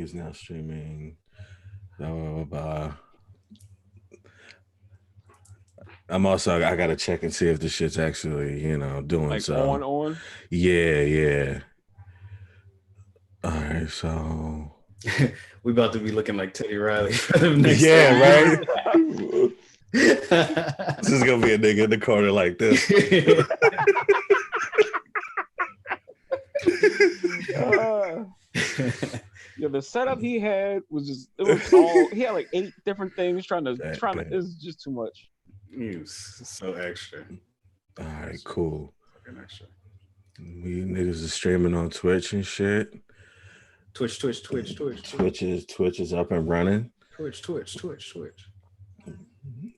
He's now streaming. Blah, blah, blah, blah. I gotta check and see if this shit's actually, doing Like so. on. Yeah, yeah. All right, so We about to be looking like Teddy Riley for the next yeah, 30 right. This is gonna be a nigga in the corner like this. Yeah, the setup he had was he had like 8 different things trying to it's just too much. News so extra. All right, cool. Fucking extra. We niggas is streaming on Twitch and shit. Twitch. Twitch is up and running. Twitch.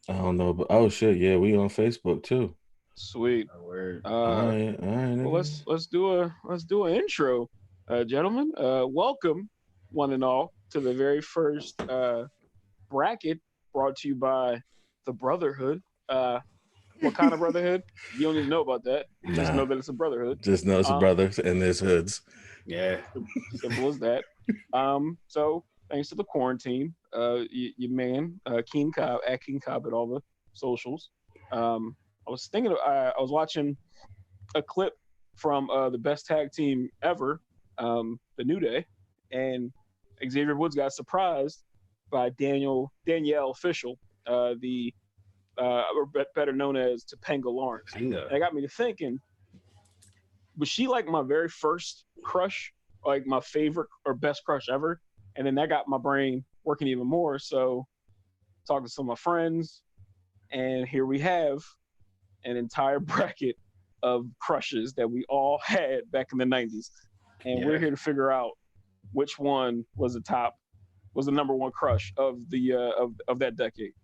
I don't know, but oh shit, yeah, we on Facebook too. Sweet. Word. All right. Well, let's do an intro, gentlemen. Welcome, one and all, to the very first bracket brought to you by the Brotherhood. What kind of brotherhood? You don't even know about that. Just know that it's a brotherhood. Just know it's a brothers and there's hoods. Yeah. Simple as that. So thanks to the quarantine, your man, Keane Cobb, at Keane Cobb at all the socials. I was thinking, I was watching a clip from the best tag team ever, the New Day, and Xavier Woods got surprised by Danielle Fishel, better known as Topanga Lawrence. That got me to thinking, was she like my very first crush, like my favorite or best crush ever? And then that got my brain working even more. So talking to some of my friends, and here we have an entire bracket of crushes that we all had back in the 90s. And we're here to figure out which one was the number one crush of the of that decade.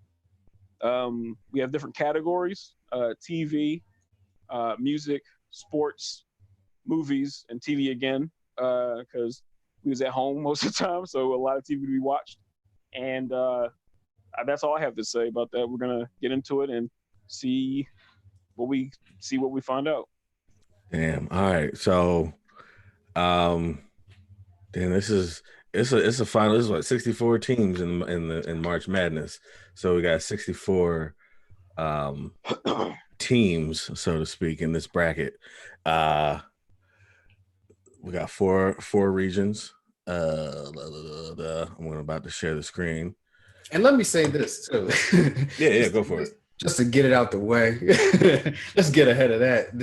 We have different categories: TV, music, sports, movies, and TV again, because we was at home most of the time, so a lot of TV to be watched. And that's all I have to say about that. We're gonna get into it and see what we find out. Damn. All right. So, damn, it's a final. This is what 64 teams in March Madness. So we got 64 teams, so to speak, in this bracket. We got four regions. I'm about to share the screen. And let me say this too. Yeah, go for it. Just to get it out the way. Let's get ahead of that.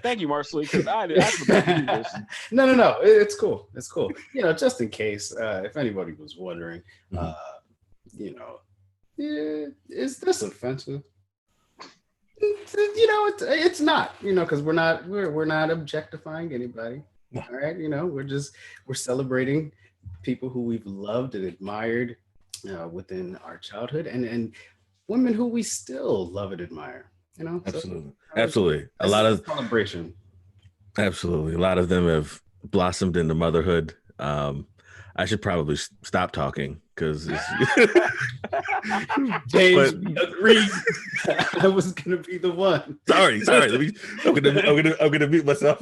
Thank you, Marcely, because I forgot to do this. No. It's cool. Just in case, if anybody was wondering, is this offensive? It's not, because we're not objectifying anybody. No. All right, we're celebrating people who we've loved and admired within our childhood, and women who we still love and admire. Absolutely. A lot of celebration. Absolutely, a lot of them have blossomed into motherhood. I should probably stop talking because James agreed. I was gonna be the one. Sorry. I'm gonna mute myself.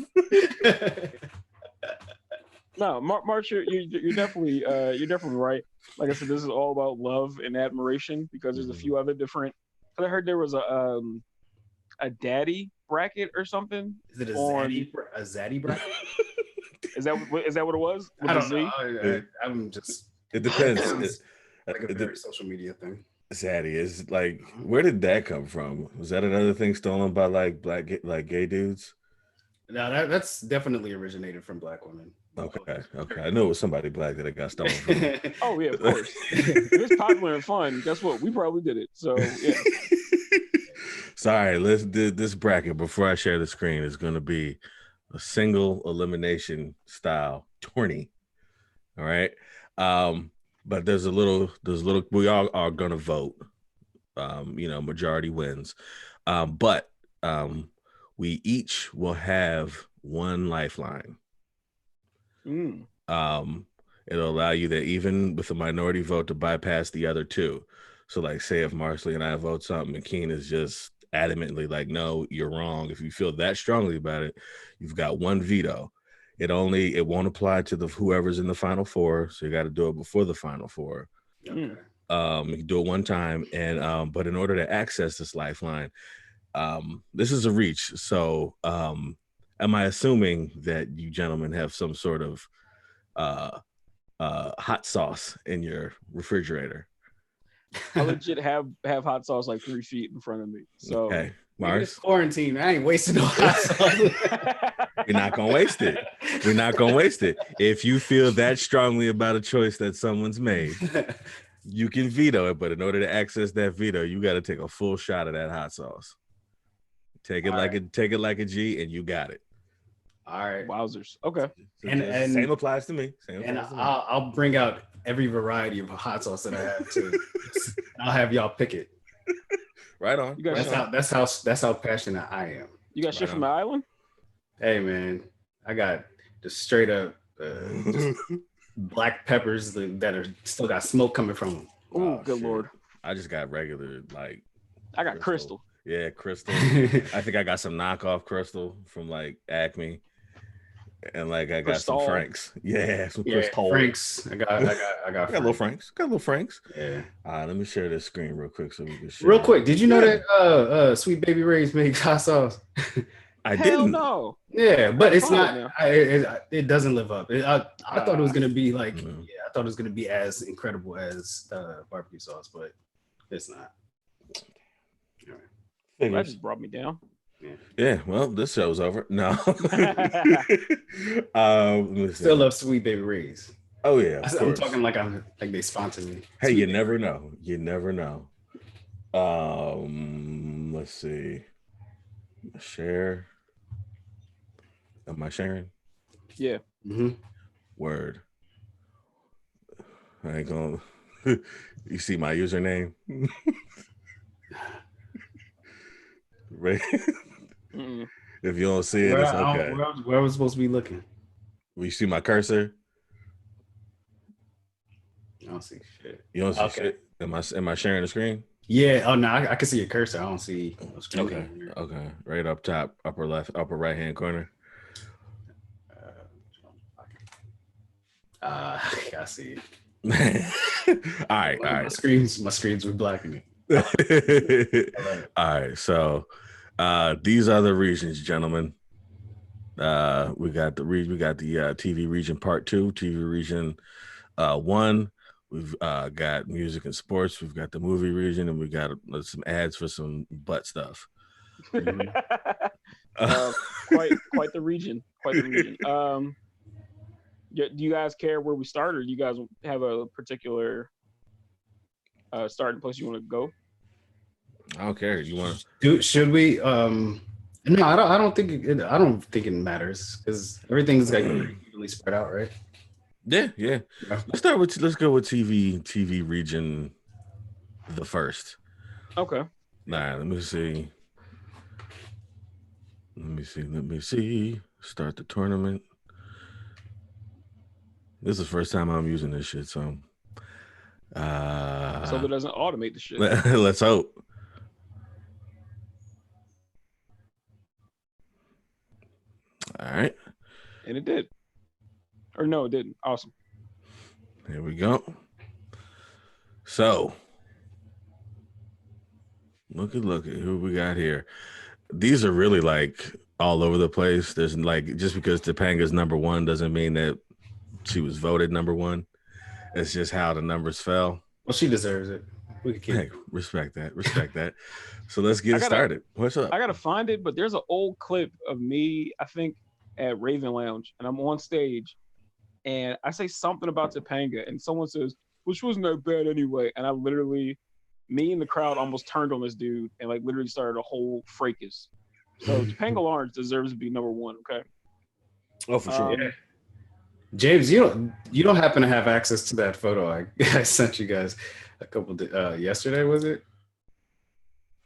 No, March, you're definitely right. Like I said, this is all about love and admiration because there's a few other different. I heard there was a daddy bracket or something. Is it a zaddy bracket? Is that what it was? I don't know. I'm just. It depends. It's like a very social media thing. Zaddy is like, where did that come from? Was that another thing stolen by like gay dudes? No, that's definitely originated from black women. Okay. I knew it was somebody black that it got stolen from. Oh yeah, of course. If it's popular and fun, guess what? We probably did it. So yeah. Sorry, let's do this bracket before I share the screen. Is going to be a single elimination style tourney. All right. But there's a little, we all are going to vote, majority wins. But we each will have one lifeline. It'll allow you that even with a minority vote to bypass the other two. So like say if Marcely and I vote something and Keane is just adamantly like, no, you're wrong. If you feel that strongly about it, you've got one veto. It won't apply to the whoever's in the final four. So you got to do it before the final four. Okay. You can do it one time, and but in order to access this lifeline, this is a reach. So am I assuming that you gentlemen have some sort of hot sauce in your refrigerator? I legit have hot sauce like 3 feet in front of me. So okay, It's quarantine. I ain't wasting no hot sauce. We're not gonna waste it. We're not gonna waste it. If you feel that strongly about a choice that someone's made, you can veto it. But in order to access that veto, you got to take a full shot of that hot sauce. Take it like a G, and you got it. All right. Wowzers. Okay. So and same applies to me. I'll bring out every variety of hot sauce that I have too. I'll have y'all pick it. Right on. That's how passionate I am. You got shit from the island? Hey man, I got the straight up black peppers that are still got smoke coming from them. Oh, good lord. I just got regular I got crystal. Yeah, crystal. I think I got some knockoff crystal from Acme. And I got Crystal. some Franks. Yeah, some crystal. Franks. I got little Franks. Got little Franks. Yeah. All right, let me share this screen real quick so we can share. Real quick, did you know that Sweet Baby Ray's makes hot sauce? I didn't. No. Yeah, but it's not. It doesn't live up. I thought it was gonna be I thought it was gonna be as incredible as barbecue sauce, but it's not. That just brought me down. Yeah, well, this show's over. No. Still love Sweet Baby Ray's. Oh yeah, I'm talking like they sponsor me. Hey, you never know. You never know. Let's see. Share. Am I sharing? Yeah. Mm-hmm. Word. I ain't gonna. You see my username? Right. If you don't see it, it's okay. Where was supposed to be looking? You see my cursor? I don't see shit. You don't see shit? Am I sharing the screen? Yeah. Oh no, I can see your cursor. I don't see no screen. Okay. Right up top, upper left, upper right hand corner. I see. All right. My screens were blackening. All right, so these are the regions, gentlemen. We got the TV region part 2, TV region 1. We've got music and sports. We've got the movie region, and we got some ads for some butt stuff. Quite the region. Quite the region. Do you guys care where we start, or do you guys have a particular starting place you want to go? I don't care. You want to? Should we? No, I don't think it matters because everything's evenly spread out, right? Yeah. Let's go with TV region the first. Okay. Nah, let me see. Start the tournament. This is the first time I'm using this shit, so it doesn't automate the shit. Let's hope. All right. And it did. Or no, it didn't. Awesome. Here we go. So look at who we got here. These are really all over the place. There's just because Topanga's number 1 doesn't mean that she was voted number 1. It's just how the numbers fell. Well, she deserves it. Respect that. So let's get started. What's up? I gotta find it, but there's an old clip of me, I think, at Raven Lounge, and I'm on stage, and I say something about Topanga, and someone says, "Which wasn't that bad anyway," and I literally, me and the crowd almost turned on this dude and literally started a whole fracas. So Topanga Lawrence deserves to be number 1. Okay. Oh, for sure. Yeah. James, you don't happen to have access to that photo I sent you guys a couple yesterday, was it?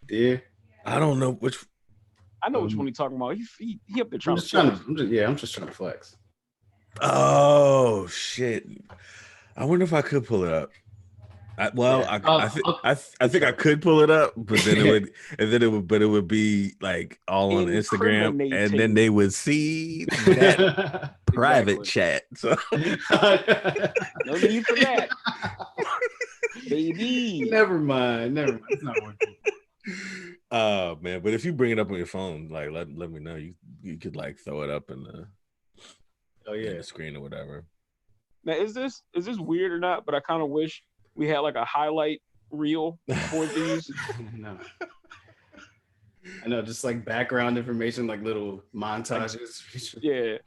Yeah. I don't know which. I know which one you're talking about. He up there trying I'm just trying to flex. Oh shit! I wonder if I could pull it up. I think I could pull it up, but then it would be like all on Instagram, and then they would see that private chat. So no need for that, baby. Never mind. It's not worth it. Oh man, but if you bring it up on your phone, like let me know. You could like throw it up in the in the screen or whatever. Now is this weird or not? But I kind of wish we had like a highlight reel for these. No. I know, just like background information, like little montages. Yeah.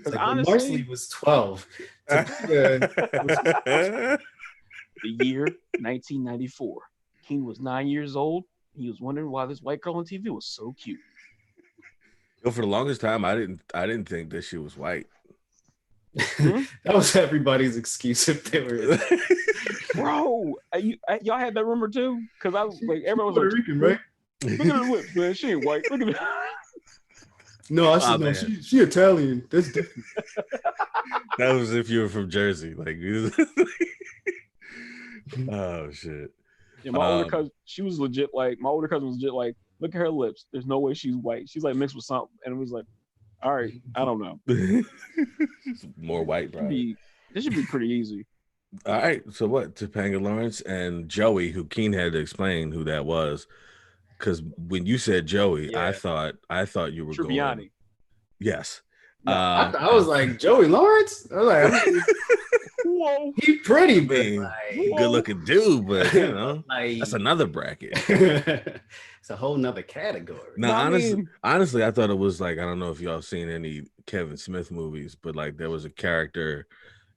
Like honestly, Marcely was 12. The year 1994. Keane was 9 years old. He was wondering why this white girl on TV was so cute. For the longest time, I didn't think that she was white. That was everybody's excuse if they were. Bro, y'all had that rumor too? Because I was like, everyone was Puerto Rican, right? Look at her lips, man. She ain't white. Look at her. No, I said no. She Italian. That's different. That was if you were from Jersey, like. Oh shit. Yeah, my older cousin, she was legit. Like my older cousin was legit. Like, look at her lips. There's no way she's white. She's like mixed with something, and it was like, all right, I don't know. More white, bro. This should be pretty easy. All right, so what? Topanga Lawrence and Joey, who Keane had to explain who that was, because when you said Joey, I thought you were Tribbiani. Going. Yes. No, I was like Joey Lawrence. I was like, whoa, he's pretty, but like, good looking dude, but you know, like, that's another bracket. It's a whole nother category. No, honestly, I thought it was like, I don't know if y'all seen any Kevin Smith movies, but like there was a character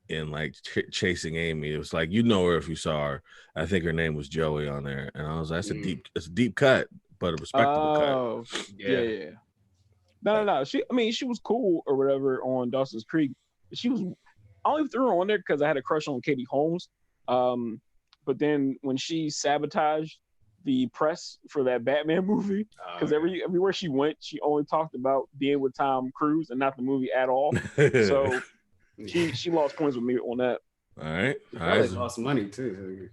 in like Chasing Amy. It was like, you know her if you saw her. I think her name was Joey on there, and I was like, it's a deep cut, but a respectable cut. Yeah. No. She was cool or whatever on Dawson's Creek. She was. I only threw her on there because I had a crush on Katie Holmes. But then when she sabotaged the press for that Batman movie, because everywhere she went, she only talked about being with Tom Cruise and not the movie at all. So she lost points with me on that. All right. Lost money too.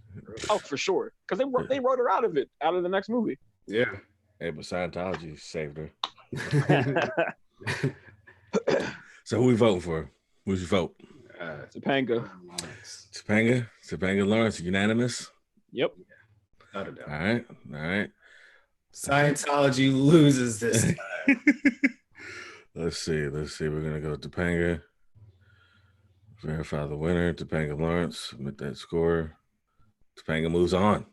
Oh, for sure. Because they wrote her out of the next movie. Yeah. Hey, but Scientology saved her. So who we voting for? Who's your vote? Topanga Lawrence, unanimous. Yep. All right. Scientology loses this time. Let's see. We're gonna go Topanga. Verify the winner. Topanga Lawrence. Submit that score. Topanga moves on.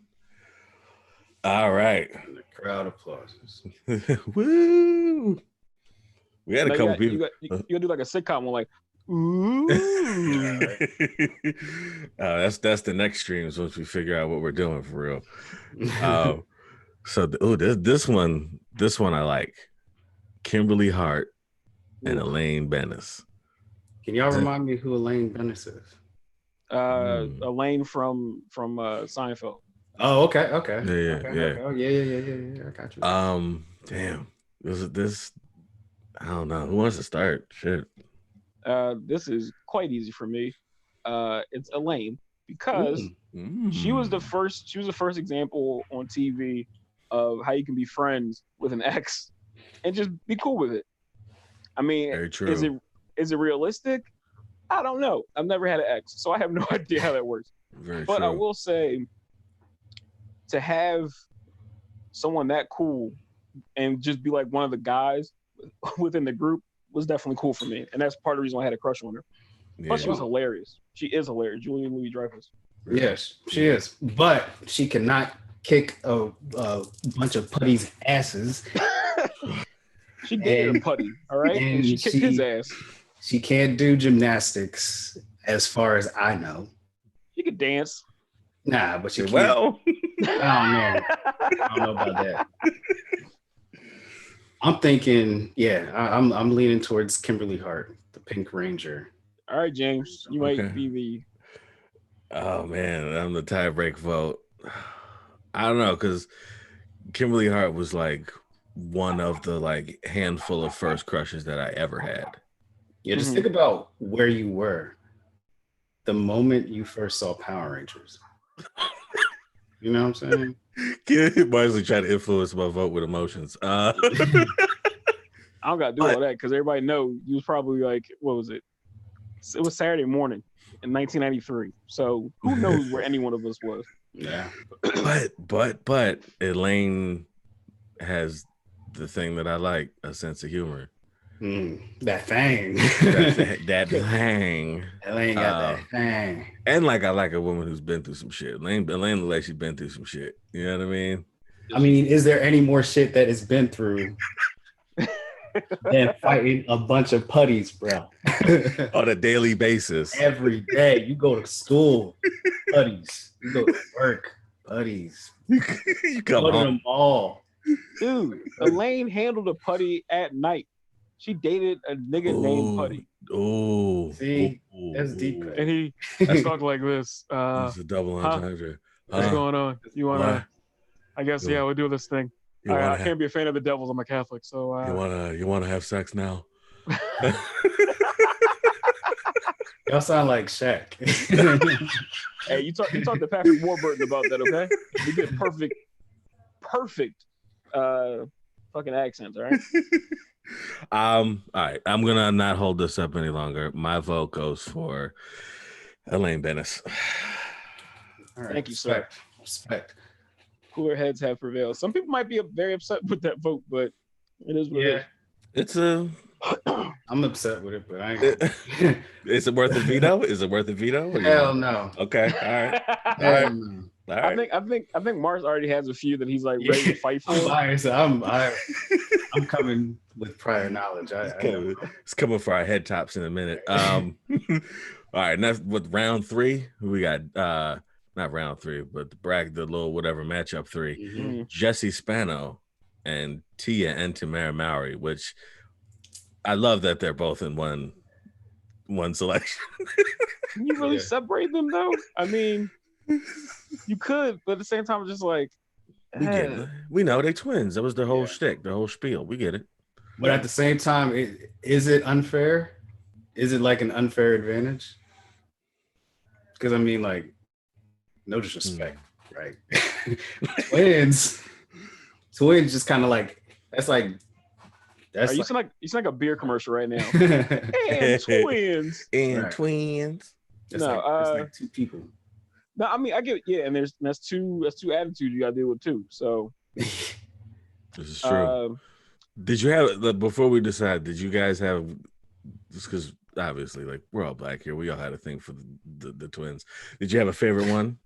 All right. And the crowd applauses. Woo! We had a couple people. You gotta do like a sitcom one, like, ooh. That's the next streams once we figure out what we're doing for real. This one I like. Kimberly Hart and Elaine Bennis. Can y'all remind me who Elaine Bennis is? Elaine from Seinfeld. Oh, okay. Yeah. Okay. Oh, yeah. I got you. Damn. This I don't know. Who wants to start? Shit. This is quite easy for me. It's Elaine because she was the first example on TV of how you can be friends with an ex and just be cool with it. I mean, very true. Is it realistic? I don't know. I've never had an ex, so I have no idea how that works. Very but true. I will say, to have someone that cool and just be like one of the guys within the group was definitely cool for me, and that's part of the reason why I had a crush on her. Yeah. Plus, she was hilarious. She is hilarious, Julia Louis-Dreyfus. Yes, she is, but she cannot kick a bunch of putties' asses. She dated a putty, all right, and she kicked his ass. She can't do gymnastics, as far as I know. She could dance. Nah, but she can't. Well, I don't know about that. I'm thinking, I'm leaning towards Kimberly Hart, the Pink Ranger. All right, James, you might be the. Oh man, I'm the tiebreak vote. I don't know, because Kimberly Hart was like one of the like handful of first crushes that I ever had. Yeah, just think about where you were the moment you first saw Power Rangers. You know what I'm saying? Marcely trying to influence my vote with emotions. I don't gotta do all that because everybody know you was probably like, what was it? It was Saturday morning in 1993. So who knows where any one of us was? Yeah. But Elaine has the thing that I like, a sense of humor. That thing. that thing. Elaine got that thing. And like I like a woman who's been through some shit. Elaine looks like she's been through some shit. You know what I mean? I mean, is there any more shit that has been through than fighting a bunch of putties, bro? On a daily basis. Every day. You go to school, putties. You go to work, putties. You come go to home. them all. Dude, Elaine handled a putty at night. She dated a nigga named Putty. Oh, see, that's deep. And he talked like this. It's a double entendre. What's going on? You wanna? I guess we'll do this thing. I can't be a fan of the devils. I'm a Catholic, so you wanna have sex now? Y'all sound like Shaq. Hey, you talk to Patrick Warburton about that, okay? You get perfect fucking accents, all right? All right. I'm gonna not hold this up any longer. My vote goes for Elaine Bennis. All right, thank you, sir. Respect. Cooler heads have prevailed. Some people might be very upset with that vote, but it is what it is. It's a. I'm upset with it, but I ain't. Is it worth a veto? Is it worth a veto? Hell no. Okay. All right. Hell no. All right. I think Mars already has a few that he's like ready to fight for. I'm coming with prior knowledge. It's coming for our head tops in a minute. All right, and that's with round 3. We got not round 3, but the little whatever matchup 3. Mm-hmm. Jesse Spano and Tia and Tamara Mowry, which I love that they're both in one selection. Can you really separate them though? I mean, you could, but at the same time, it's just like we get it. We know they twins. That was the whole shtick, the whole spiel. We get it. But at the same time, is it unfair? Is it like an unfair advantage? Because I mean, like, no disrespect, right? twins just kind of like that's like. That's you sound like a beer commercial right now. And twins. And twins. That's like two people. No, I mean I get it. And that's two attitudes you gotta deal with too. So this is true. Did you have before we decide? Did you guys have just because obviously like we're all black here, we all had a thing for the twins. Did you have a favorite one?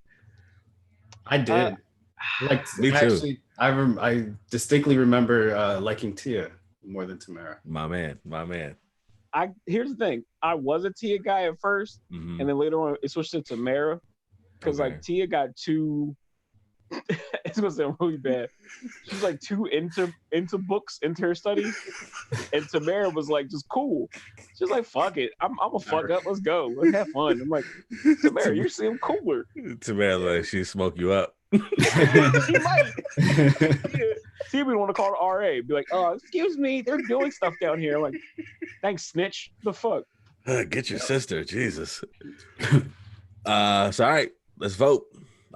I did. Me too. Actually, I distinctly remember liking Tia more than Tamara. My man. Here's the thing. I was a Tia guy at first, and then later on it switched to Tamara because like Tia got too. It's gonna sound really bad. She's like too into books, into her studies, and Tamara was like just cool. She's like, "Fuck it, I'm gonna fuck up. Let's go. Let's have fun." I'm like, Tamara, you seem cooler. Tamara, like she smoke you up. She might. She would want to call the RA, be like, "Oh, excuse me, they're doing stuff down here." I'm like, thanks, snitch. The fuck. Get your sister, Jesus. So all right, let's vote.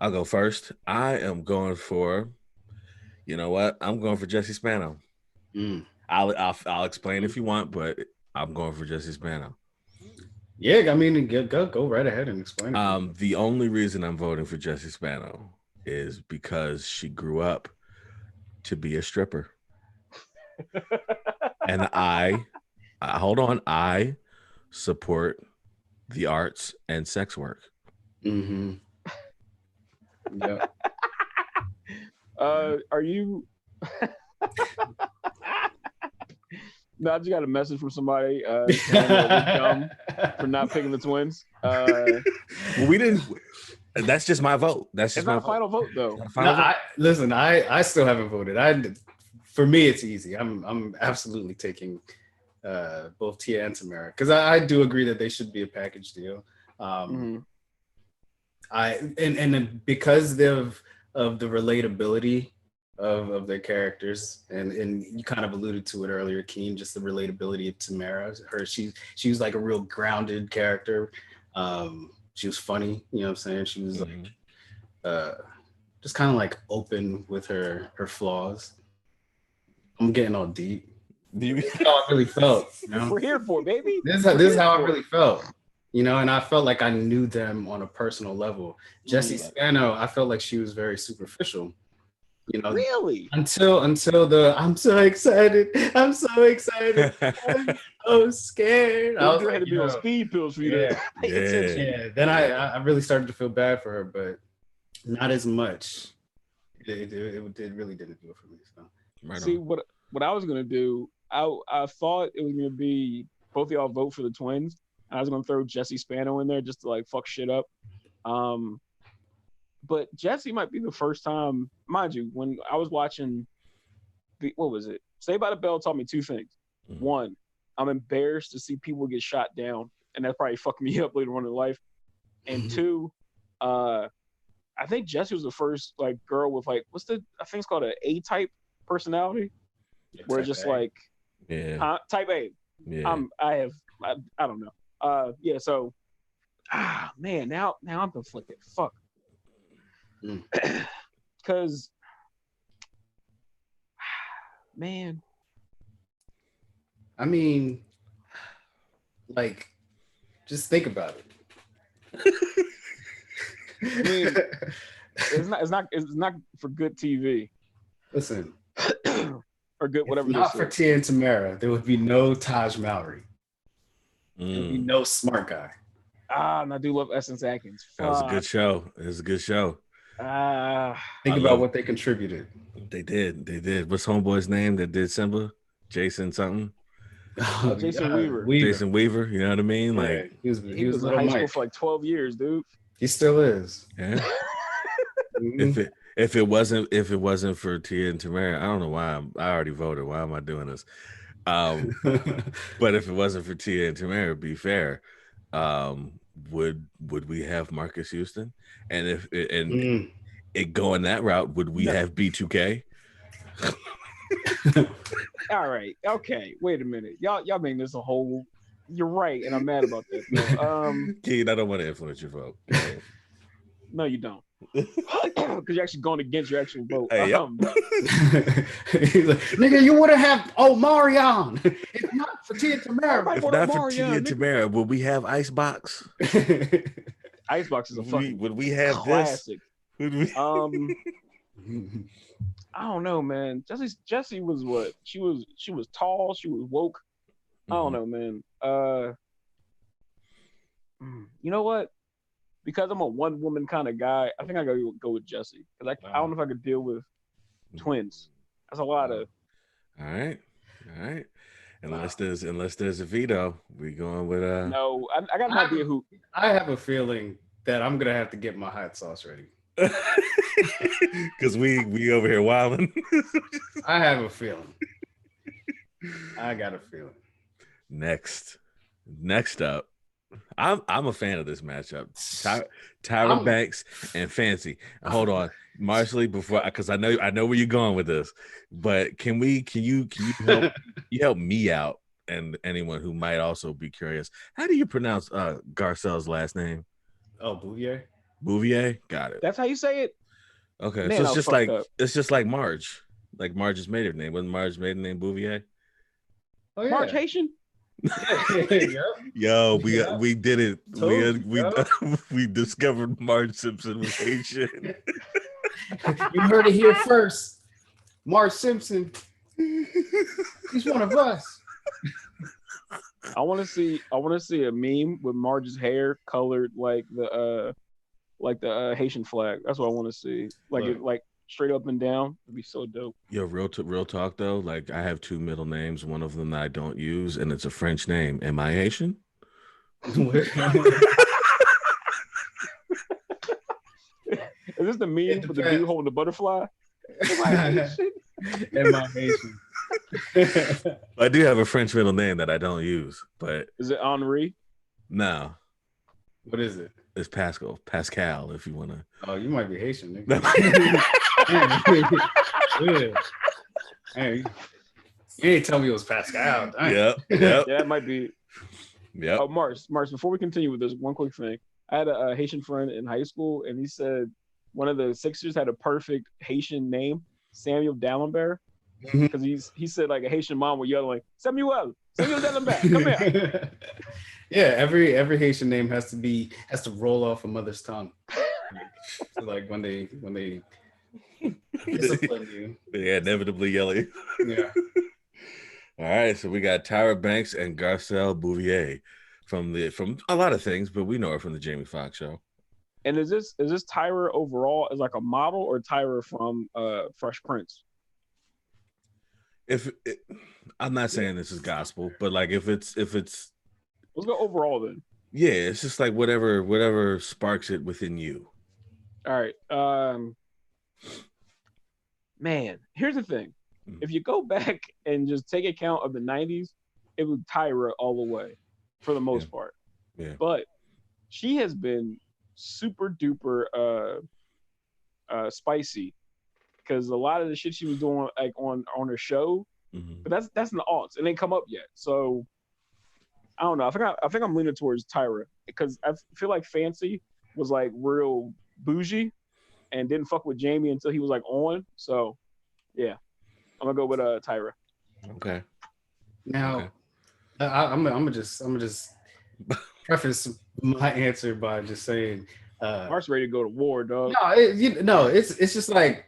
I'll go first. I am going for, you know what? I'm going for Jesse Spano. I'll explain if you want, but I'm going for Jesse Spano. Yeah, I mean, go right ahead and explain it. The only reason I'm voting for Jesse Spano is because she grew up to be a stripper. And I support the arts and sex work. Mm-hmm. Yeah. Are you? No, I just got a message from somebody saying that we're dumb for not picking the twins. We didn't. That's just my vote. That's just it's not a final vote though. Listen, I still haven't voted. For me, it's easy. I'm absolutely taking both Tia and Tamara because I do agree that they should be a package deal. And because of the relatability of their characters, and you kind of alluded to it earlier, Keane, just the relatability of Tamara. She was like a real grounded character. She was funny, you know what I'm saying? She was like just kind of like open with her flaws. I'm getting all deep. This is how I really felt. You know? We're here for it, baby. This is how I really felt. You know, and I felt like I knew them on a personal level. Jessie Spano, I felt like she was very superficial. You know, really? Until the I'm so excited. I'm so excited. I'm so scared. I was had to be on speed pills for you to pay attention. Yeah. Then I really started to feel bad for her, but not as much. It really didn't do it for me. So see what I was gonna do. I thought it was gonna be both of y'all vote for the twins. And I was gonna throw Jessie Spano in there just to like fuck shit up. But Jessie might be the first time, mind you, when I was watching what was it? Saved by the Bell taught me two things. Mm-hmm. One, I'm embarrassed to see people get shot down, and that probably fucked me up later on in life. And two, I think Jessie was the first like girl with like I think it's called an A-type personality, where just like type A. Yeah. I don't know. Yeah. So, man, now I'm conflicted. Fuck. Because, man, I mean, like, just think about it. I mean, it's not for good TV. Listen, or good whatever. If not for Tia and Tamara, there would be no Taj Mowry. There would be no smart guy. And I do love Essence Atkins. That was a good show. It was a good show. Think about what they contributed. They did. What's homeboy's name that did Simba? Jason something. Jason Weaver. Jason Weaver. You know what I mean? Yeah, like he was in high school for like 12 years, dude. He still is. Yeah. If it wasn't for Tia and Tamara, I don't know why I already voted. Why am I doing this? But if it wasn't for Tia and Tamara, be fair, would we have Marcus Houston? And if it going that route, would we have B2K? All right. Okay. Wait a minute. Y'all making this a whole. You're right, and I'm mad about that. Keane, I don't want to influence your vote. No, you don't. Because you're actually going against your actual vote. Hey, he's like, nigga, you would have Omarion. If not for Tia Tamara. If not for Tia and Tamara, would we have Icebox? Icebox is a fucking would we have classic. This? I don't know, man. Jessie was what? She was tall. She was woke. I don't know, man. You know what? Because I'm a one woman kind of guy, I think I gotta go with Jessie. Because I don't know if I could deal with twins. That's a lot of. All right. Unless there's a veto, we going with No, I got an idea who. I have a feeling that I'm gonna have to get my hot sauce ready. Because we over here wilding. I have a feeling. I got a feeling. Next up, I'm a fan of this matchup. Tyra Banks and Fancy. Hold on, Marcely, before because I know where you're going with this, but can you help me out and anyone who might also be curious? How do you pronounce Garcelle's last name? Oh, Bouvier. Bouvier, got it. That's how you say it. Okay, Man, so it's just like Marge, like Marge's maiden name. Wasn't Marge's maiden name Bouvier? Oh yeah, Marge Haitian. Yo, we did it. We discovered Marge Simpson was Haitian. You heard it here first. Marge Simpson. He's one of us. I want to see a meme with Marge's hair colored like the Haitian flag. That's what I want to see. Like straight up and down. It'd be so dope. Yo, real talk though. Like I have two middle names. One of them that I don't use, and it's a French name. Am I Haitian? Is this the meme with the dude holding the butterfly? Am I Haitian? Am I Haitian? I do have a French middle name that I don't use, but is it Henri? No. What is it? It's Pascal, if you want to. Oh, you might be Haitian, nigga. Hey, you ain't tell me it was Pascal. Yep. Yeah, that might be. Yeah. Oh, Mars, before we continue with this, one quick thing. I had a Haitian friend in high school, and he said one of the Sixers had a perfect Haitian name, Samuel D'Alembert, because he said like a Haitian mom would yell like Samuel D'Alembert, come here. Yeah, every Haitian name has to roll off a mother's tongue. Like when they discipline you. Yeah, inevitably yelling. Yeah. All right, so we got Tyra Banks and Garcelle Bouvier from a lot of things, but we know her from the Jamie Foxx show. And is this Tyra overall as like a model or Tyra from Fresh Prince? I'm not saying this is gospel, but like if it's let's go overall then. Yeah, it's just like whatever sparks it within you. All right. Man, here's the thing. If you go back and just take account of the 90s, it was Tyra all the way for the most part. Yeah. But she has been super duper spicy because a lot of the shit she was doing like on her show, but that's in the aughts. It ain't come up yet. So I don't know. I think I'm leaning towards Tyra because I feel like Fancy was like real bougie and didn't fuck with Jamie until he was like on. So yeah, I'm gonna go with Tyra. Okay. Now, I'm gonna just preface my answer by just saying, Mark's ready to go to war, dog. No, it's just like,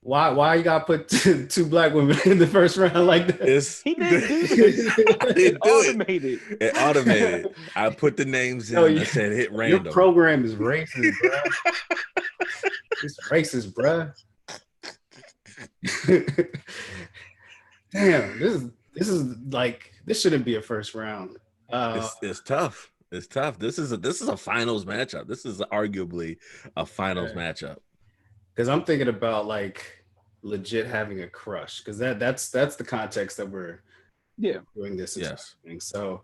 why you gotta put two black women in the first round like this? He didn't do this. It automated. It automated. I put the names in. I said hit random. Your program is racist, bro. It's racist, bro. Damn, this is like, this shouldn't be a first round. It's tough. It's tough. This is a finals matchup. This is arguably a finals matchup. Because I'm thinking about like legit having a crush. Because that's the context that we're doing this. Yes. Thing. So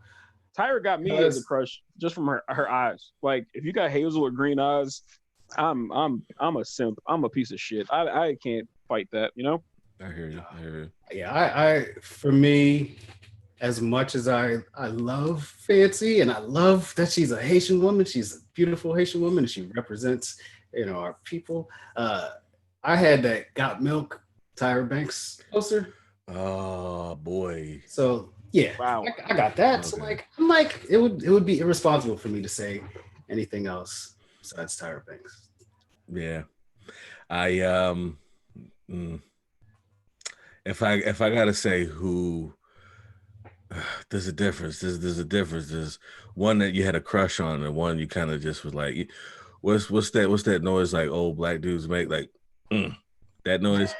Tyra got me as a crush just from her eyes. Like if you got hazel or green eyes, I'm a simp. I'm a piece of shit. I can't fight that, you know? I hear you. Yeah, I for me, as much as I love Fancy and I love that she's a Haitian woman, she's a beautiful Haitian woman and she represents, our people. I had that Got Milk Tyra Banks poster. Oh boy. So yeah, wow. I got that. Okay. So I'm like, it would be irresponsible for me to say anything else besides Tyra Banks. Yeah. If I gotta say who, there's a difference. There's a difference. There's one that you had a crush on, and one you kind of just was like, what's that noise like old black dudes make, like that noise.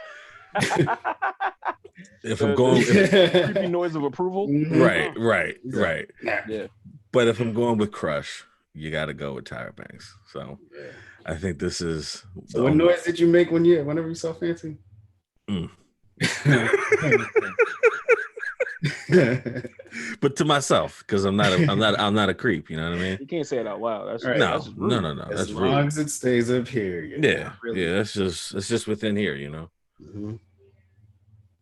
If I'm going, creepy noise of approval. Right. Yeah. But if I'm going with crush, you got to go with Tyra Banks. So I think this is. So what noise did you make whenever you saw Fancy? But to myself, because I'm not a creep. You know what I mean? You can't say it out loud. That's right. No. As That's long rude. as it stays up here. Yeah. That's just within here. You know. Mm-hmm.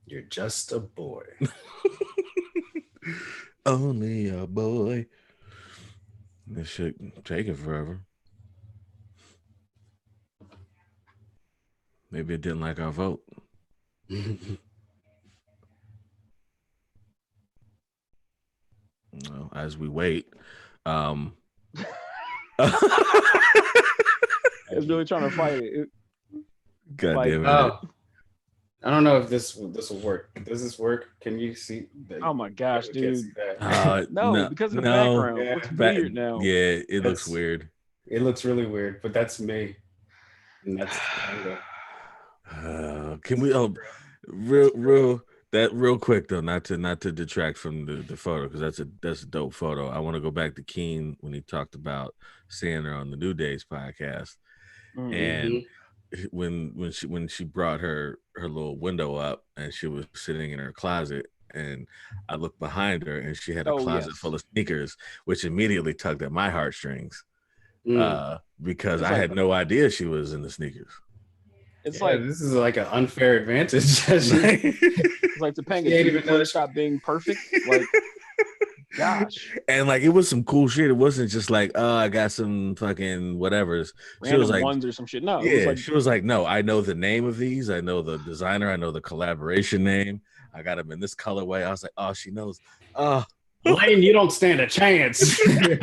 You're just a boy. Only a boy. This shit taking forever. Maybe it didn't like our vote. Well, as we wait, It's really trying to fight it. God damn it! I don't know if this will work. Does this work? Can you see? Oh my gosh, dude! No, because of the background. Yeah. It's weird now. Yeah, it looks weird. It looks really weird, but that's me. And that's can we real quick though, not to detract from the photo, because that's a dope photo. I want to go back to Keane when he talked about seeing her on the New Days podcast, and when she brought her little window up and she was sitting in her closet, and I looked behind her and she had a closet full of sneakers, which immediately tugged at my heartstrings, because I had no idea she was in the sneakers. It's like this is like an unfair advantage. It's like Topanga, you even stop being perfect. Like gosh. And like it was some cool shit. It wasn't just like, oh, I got some fucking whatever's. She was Random like, ones or some shit. No, yeah, it was like, she was like, no, I know the name of these. I know the designer. I know the collaboration name. I got them in this colorway. I was like, oh, she knows. Lane, you don't stand a chance. We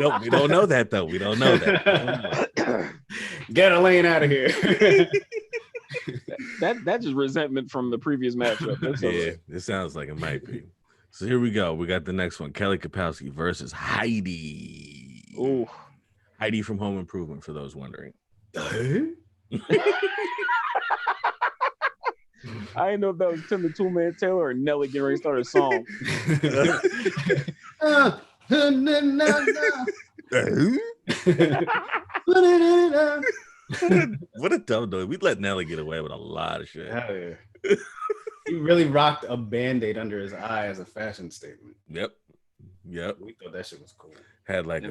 don't know that though. We don't know that. Get Elaine out of here. that just resentment from the previous matchup. Yeah, it sounds like it might be. So here we go. We got the next one: Kelly Kapowski versus Heidi. Ooh, Heidi from Home Improvement, for those wondering. I didn't know if that was Tim the Toolman Taylor or Nelly getting ready to start a song. What a dumb dog. We let Nelly get away with a lot of shit. Hell yeah. He really rocked a Band-Aid under his eye as a fashion statement. Yep. We thought that shit was cool. Had like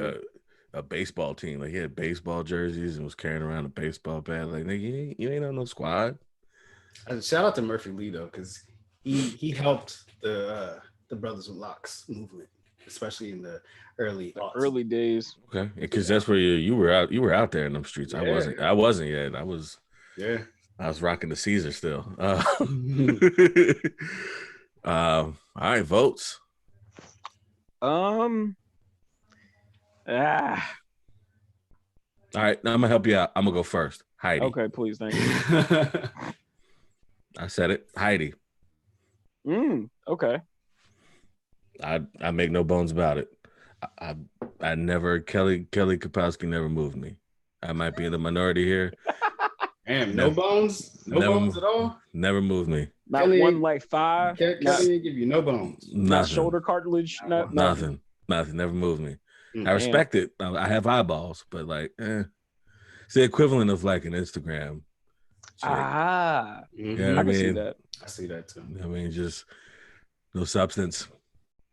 a baseball team. Like he had baseball jerseys and was carrying around a baseball bat. Like, nigga, you ain't on no squad. Shout out to Murphy Lee though, because he helped the Brothers with Locks movement, especially in the early days. Okay, because that's where you were out there in them streets. Yeah. I wasn't yet. I was rocking the Caesar still. All right, votes. All right, now I'm gonna help you out. I'm gonna go first. Heidi. Okay, please, thank you. I said it. Heidi. Okay. I make no bones about it. I never Kelly Kapowski never moved me. I might be in the minority here. Damn, no bones at all. Never moved me. Not Kelly, 1.5. Kelly didn't give you no bones. Not shoulder cartilage. Nothing. Never moved me. I respect it. I have eyeballs, but like, it's the equivalent of like an Instagram. Yeah, I can see that. I see that too. I mean, just no substance.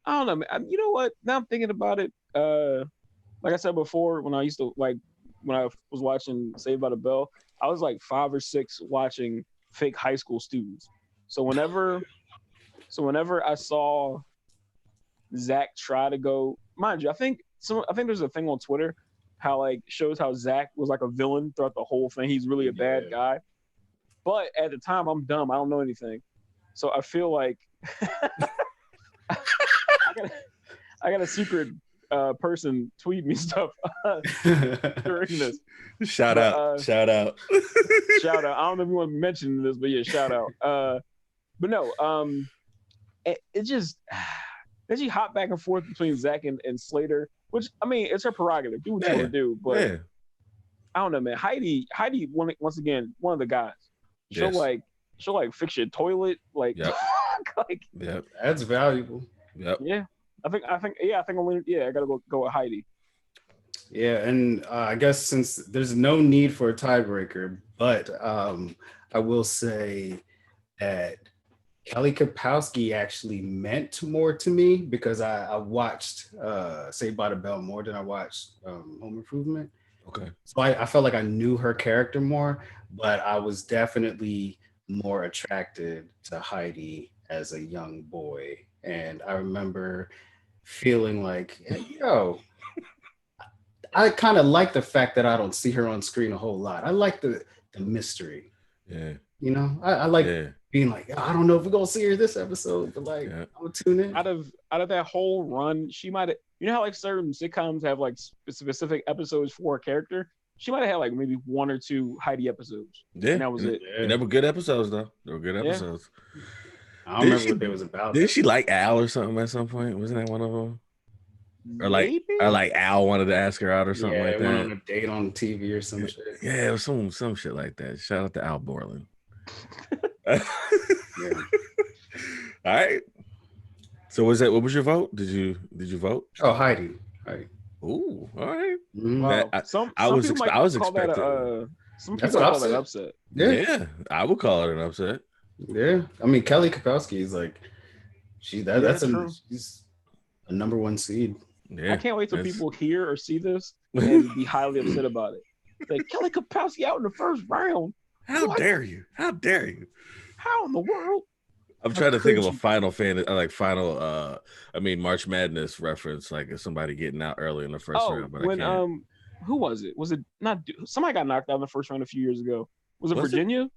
I don't know, man. You know what? Now I'm thinking about it. Like I said before, when I was watching Saved by the Bell, I was like 5 or 6 watching fake high school students. So whenever I saw Zach try to go, mind you, I think there's a thing on Twitter how like shows how Zach was like a villain throughout the whole thing. He's really a bad guy. But at the time, I'm dumb. I don't know anything. So I feel like I got a secret person tweet me stuff during this. Shout out. Shout out. I don't know if you want to mention this, but yeah, shout out. But no, it just she hop back and forth between Zach and Slater, which I mean, it's her prerogative. Do what you want to do, but I don't know, man. Heidi, once again, one of the guys. She'll like fix your toilet, like, That's valuable. Yep. Yeah. I think I gotta go with Heidi. Yeah, and I guess since there's no need for a tiebreaker, but I will say that Kelly Kapowski actually meant more to me because I watched Saved by the Bell more than I watched Home Improvement. Okay. So I felt like I knew her character more, but I was definitely more attracted to Heidi as a young boy. And I remember feeling like, yo, I kind of like the fact that I don't see her on screen a whole lot. I like the mystery. Yeah. You know, I like being like, I don't know if we're going to see her this episode, but like, I'm going to tune in. Out of that whole run, she might have, you know how like certain sitcoms have like specific episodes for a character? She might have had like maybe 1 or 2 Heidi episodes. Yeah. And that was it. And they were good episodes, though. They were good episodes. I don't remember what they was about. Didn't she like Al or something at some point? Wasn't that one of them? Or like Al wanted to ask her out or something like that. Went on a date on TV or some shit. Yeah, it was some shit like that. Shout out to Al Borland. All right. So what was your vote? Did you vote? Oh, Heidi. Ooh, all right. Wow. I was expecting. Some people call that upset. Yeah, I would call it an upset. Yeah, I mean Kelly Kapowski is like she's a number 1 seed. Yeah, I can't wait till people hear or see this and be highly upset about it. Like Kelly Kapowski out in the first round. How dare you? How dare you? How in the world? I'm trying to think of a Final Fantasy, like March Madness reference, like if somebody getting out early in the first round, but when I can't. who was it? Was it not somebody got knocked out in the first round a few years ago? Was it Virginia?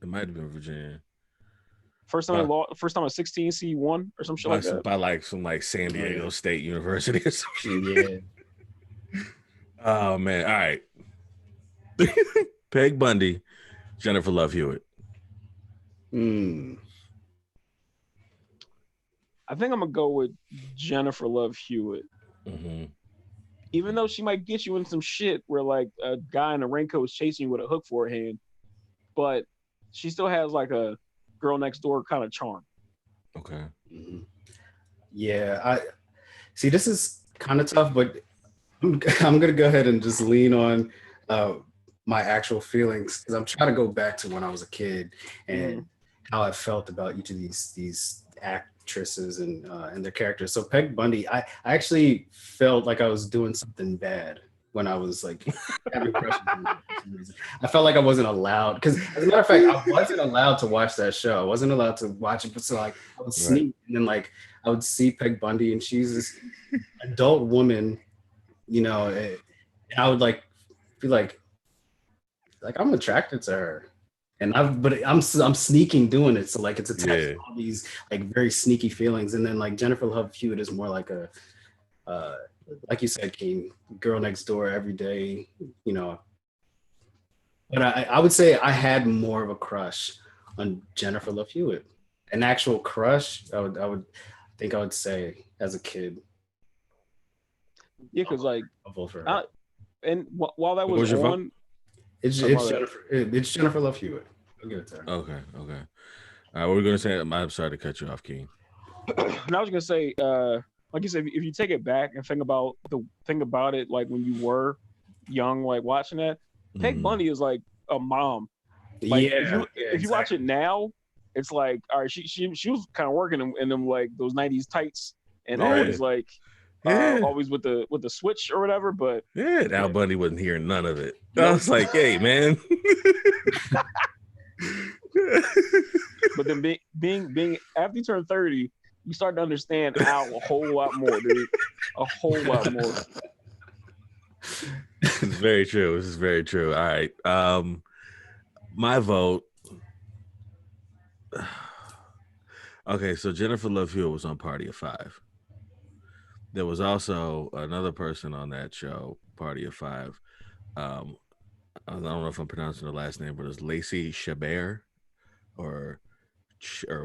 It might have been Virginia. First time a 16 seed won or some shit like that. By like some like San Diego State University or some shit. Yeah. Oh man. All right. Peg Bundy, Jennifer Love Hewitt. I think I'm gonna go with Jennifer Love Hewitt. Mm-hmm. Even though she might get you in some shit where like a guy in a raincoat is chasing you with a hook for a hand, but she still has like a girl next door kind of charm. Okay. Mm-hmm. Yeah, I see. This is kind of tough, but I'm gonna go ahead and just lean on my actual feelings because I'm trying to go back to when I was a kid and how I felt about each of these actresses and their characters. So Peg Bundy, I actually felt like I was doing something bad when I was like having crushes on her for some reason. I felt like I wasn't allowed because, as a matter of fact, I wasn't allowed to watch that show. I wasn't allowed to watch it, but so like I would sneak and then like I would see Peg Bundy and she's this adult woman, you know, and I would like feel like I'm attracted to her. And I'm sneaking doing it, so like it's attached to all these like very sneaky feelings. And then like Jennifer Love Hewitt is more like a like you said, Keane, girl next door every day, you know. But I would say I had more of a crush on Jennifer Love Hewitt, an actual crush. I would say as a kid. Yeah, because like I'll vote for her. and while that was on. It's Jennifer Love Hewitt. I'll give it to her. Okay. All right, what were we gonna say? I'm sorry to cut you off, Keane. And I was gonna say, like you said, if you take it back and think about it, like when you were young, like watching that, Peg Bundy is like a mom. Like, if you watch it now, it's like, all right, she was kind of working in them like those 90's tights and always like. Always with the switch or whatever, but Al Bundy wasn't hearing none of it. I was like, hey man. But then being after you turn 30, you start to understand Al a whole lot more, dude. A whole lot more. It's very true. This is very true. All right. My vote. Okay, so Jennifer Love Hewitt was on Party of Five. There was also another person on that show, Party of Five. I don't know if I'm pronouncing the last name, but it's Lacey Chabert or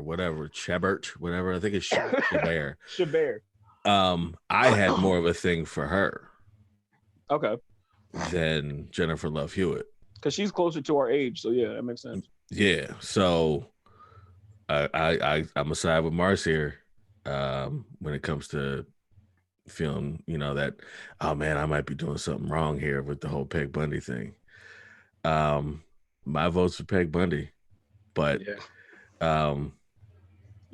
whatever, Chabert, whatever. I think it's Chabert. Chabert. I had more of a thing for her. Okay. Than Jennifer Love Hewitt. Because she's closer to our age, so yeah, that makes sense. Yeah. So I'm a side with Marcely here when it comes to feeling, you know, that, oh man, I might be doing something wrong here with the whole Peg Bundy thing. My vote's for Peg Bundy, but you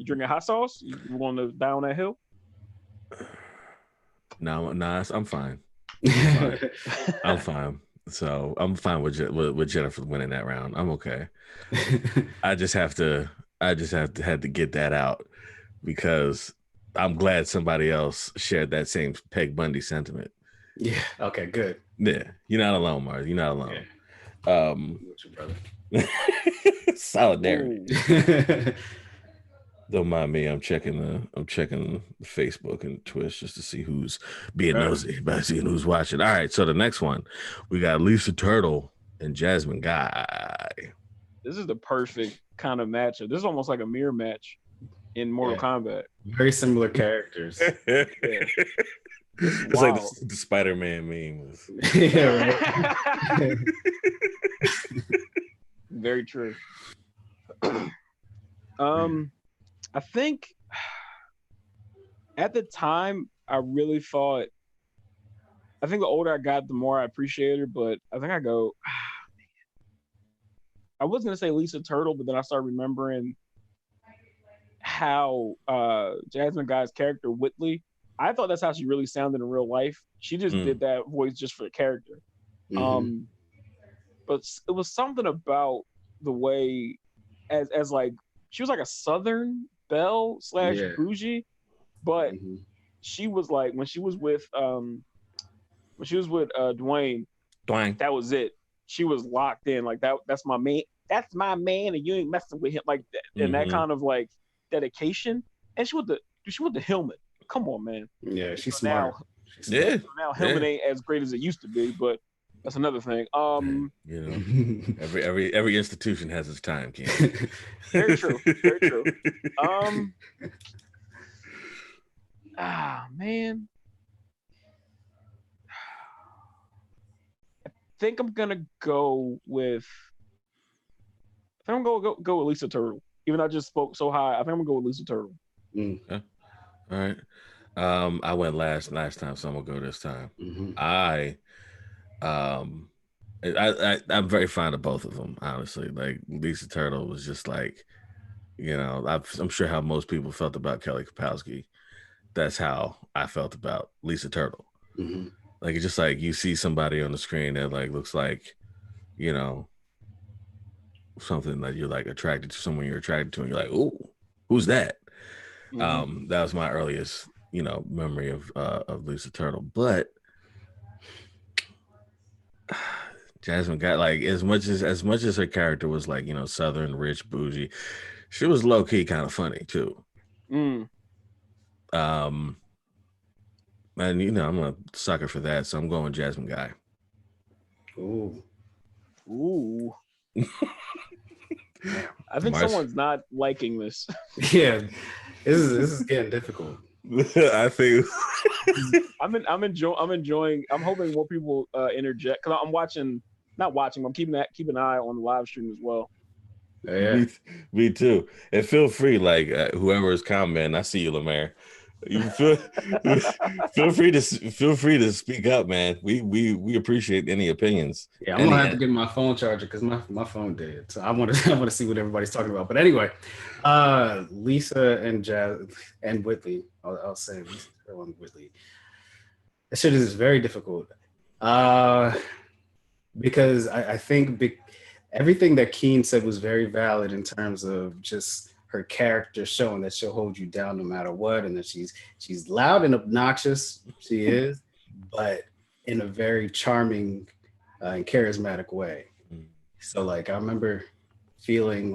drinking hot sauce? You want to down that hill? No, I'm fine. I'm fine. So I'm fine with Jennifer winning that round. I'm okay. I just had to get that out because I'm glad somebody else shared that same Peg Bundy sentiment. Yeah. Okay. Good. Yeah. You're not alone, Mark. You're not alone. Yeah. What's your brother? Solidarity. Don't mind me. I'm checking Facebook and Twitch just to see who's being nosy by seeing who's watching. All right. So the next one, we got Lisa Turtle and Jasmine Guy. This is the perfect kind of matchup. This is almost like a mirror match in Mortal Kombat. Very similar characters. It's like the Spider-Man meme. Right. Very true. I think at the time I really thought, I think the older I got, the more I appreciated her, but I think I go, I was going to say Lisa Turtle, but then I started remembering how Jasmine Guy's character, Whitley, I thought that's how she really sounded in real life. She just did that voice just for the character. But it was something about the way, as like she was like a Southern belle / bougie, but she was like when she was with Dwayne, that was it. She was locked in. Like that's my man. That's my man, and you ain't messing with him like that. And that kind of like dedication. And she with the Hillman. Come on, man. Yeah, she's smart. Now Hillman ain't as great as it used to be, but that's another thing. You know, every institution has its time, Keane. Very true. Very true. Man. I think I'm gonna go with. I'm gonna go with Lisa Turtle. Even though I just spoke so high, I think I'm gonna go with Lisa Turtle. Okay. All right. I went last time, so I'm gonna go this time. I'm very fond of both of them, honestly. Like Lisa Turtle was just like, you know, I'm sure how most people felt about Kelly Kapowski. That's how I felt about Lisa Turtle. Like it's just like you see somebody on the screen that like looks like, you know, something that you're like attracted to, someone you're attracted to, and you're like, ooh, who's that? That was my earliest, you know, memory of Lisa Turtle. But Jasmine got like as much as her character was like, you know, Southern, rich, bougie, she was low key kind of funny too. And you know, I'm a sucker for that, so I'm going Jasmine Guy. Ooh. I think someone's not liking this. Yeah, this is getting difficult. I think I'm enjoying. I'm hoping more people interject because I'm keeping an eye on the live stream as well. Yeah, me too. And feel free, like whoever is commenting, I see you, Lemaire. You feel free to speak up, man. We appreciate any opinions. Yeah, I'm gonna have to get my phone charger because my phone dead. So I want to see what everybody's talking about. But anyway, Lisa and Jazz and Whitley. I'll say Lisa and Whitley. That shit is very difficult. Because I think everything that Keane said was very valid in terms of just her character showing that she'll hold you down no matter what, and that she's loud and obnoxious. She is, but in a very charming and charismatic way. So like I remember learning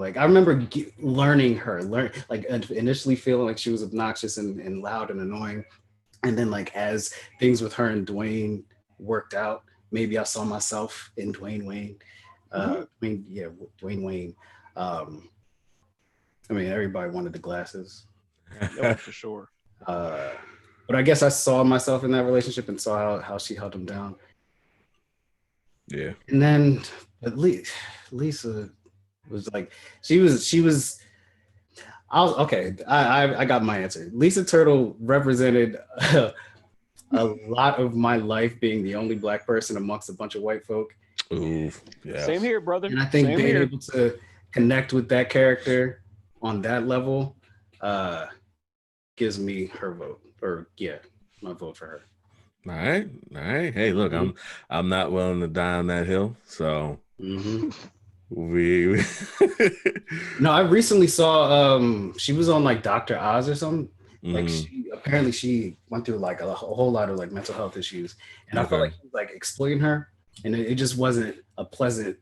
her, initially feeling like she was obnoxious and loud and annoying, and then like as things with her and Dwayne worked out, maybe I saw myself in Dwayne Wayne. Dwayne Wayne. I mean, everybody wanted the glasses. Yeah, for sure. But I guess I saw myself in that relationship and saw how she held him down. Yeah. And then at least Lisa was like, she was I got my answer. Lisa Turtle represented a lot of my life being the only Black person amongst a bunch of white folk. Ooh, yeah. Same here, brother. And I think being able to connect with that character on that level gives me her vote, my vote for her. All right. Hey, look, I'm not willing to die on that hill, so we No, I recently saw she was on like Dr. Oz or something. Like she went through like a whole lot of like mental health issues, and I felt like he was like exploiting her, and it just wasn't a pleasant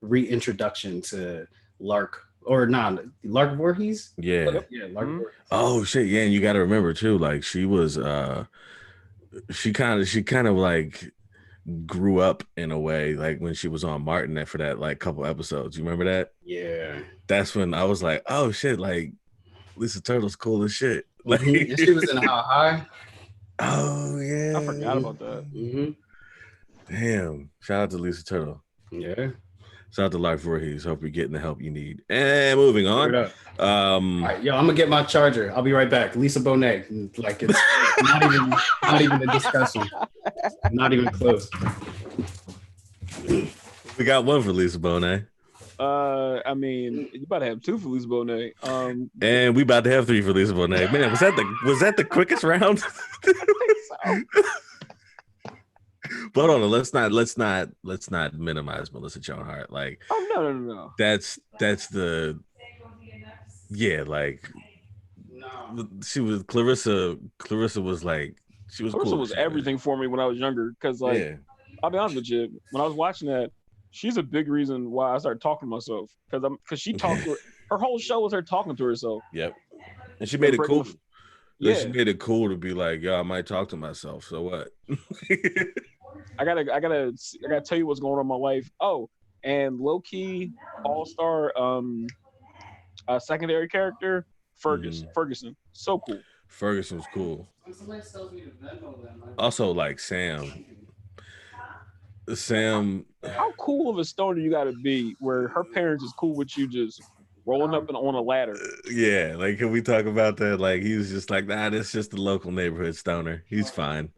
reintroduction to Lark Voorhees. Yeah. Lark Voorhees. Oh shit, yeah, and you got to remember too, like she was she kind of like grew up in a way, like when she was on Martin for that like couple episodes. You remember that? Yeah. That's when I was like, oh shit, like Lisa Turtle's cool as shit. Like and she was in How High. Oh yeah, I forgot about that. Damn! Shout out to Lisa Turtle. Yeah. Shout out to Lark Voorhees. Hope you're getting the help you need. And moving on. All right, yo, I'm gonna get my charger. I'll be right back. Lisa Bonet. Like it's not even a discussion. Not even close. We got one for Lisa Bonet. I mean, you about to have two for Lisa Bonet. And we about to have three for Lisa Bonet. Man, was that the quickest round? But hold on, let's not minimize Melissa Joan Hart. Like, oh no. That's the Yeah, like No. she was Clarissa. Clarissa was like she was Clarissa cool. was everything for me when I was younger. Because like, Yeah, I'll be honest with you, when I was watching that, she's a big reason why I started talking to myself. Because she talked to her whole show was her talking to herself. yep. And she Like made it breaking cool. the Like, she yeah. made it cool to be like, yo, I might talk to myself. So what? I gotta tell you what's going on in my life. Oh, and low key all-star secondary character Ferguson, so cool. Ferguson was cool. Somebody tells me to Venmo them. Also, like Sam. How cool of a stoner you gotta be where her parents is cool with you just rolling up and on a ladder. Yeah, like can we talk about that? Like he was just like, nah, that's just the local neighborhood stoner. He's fine.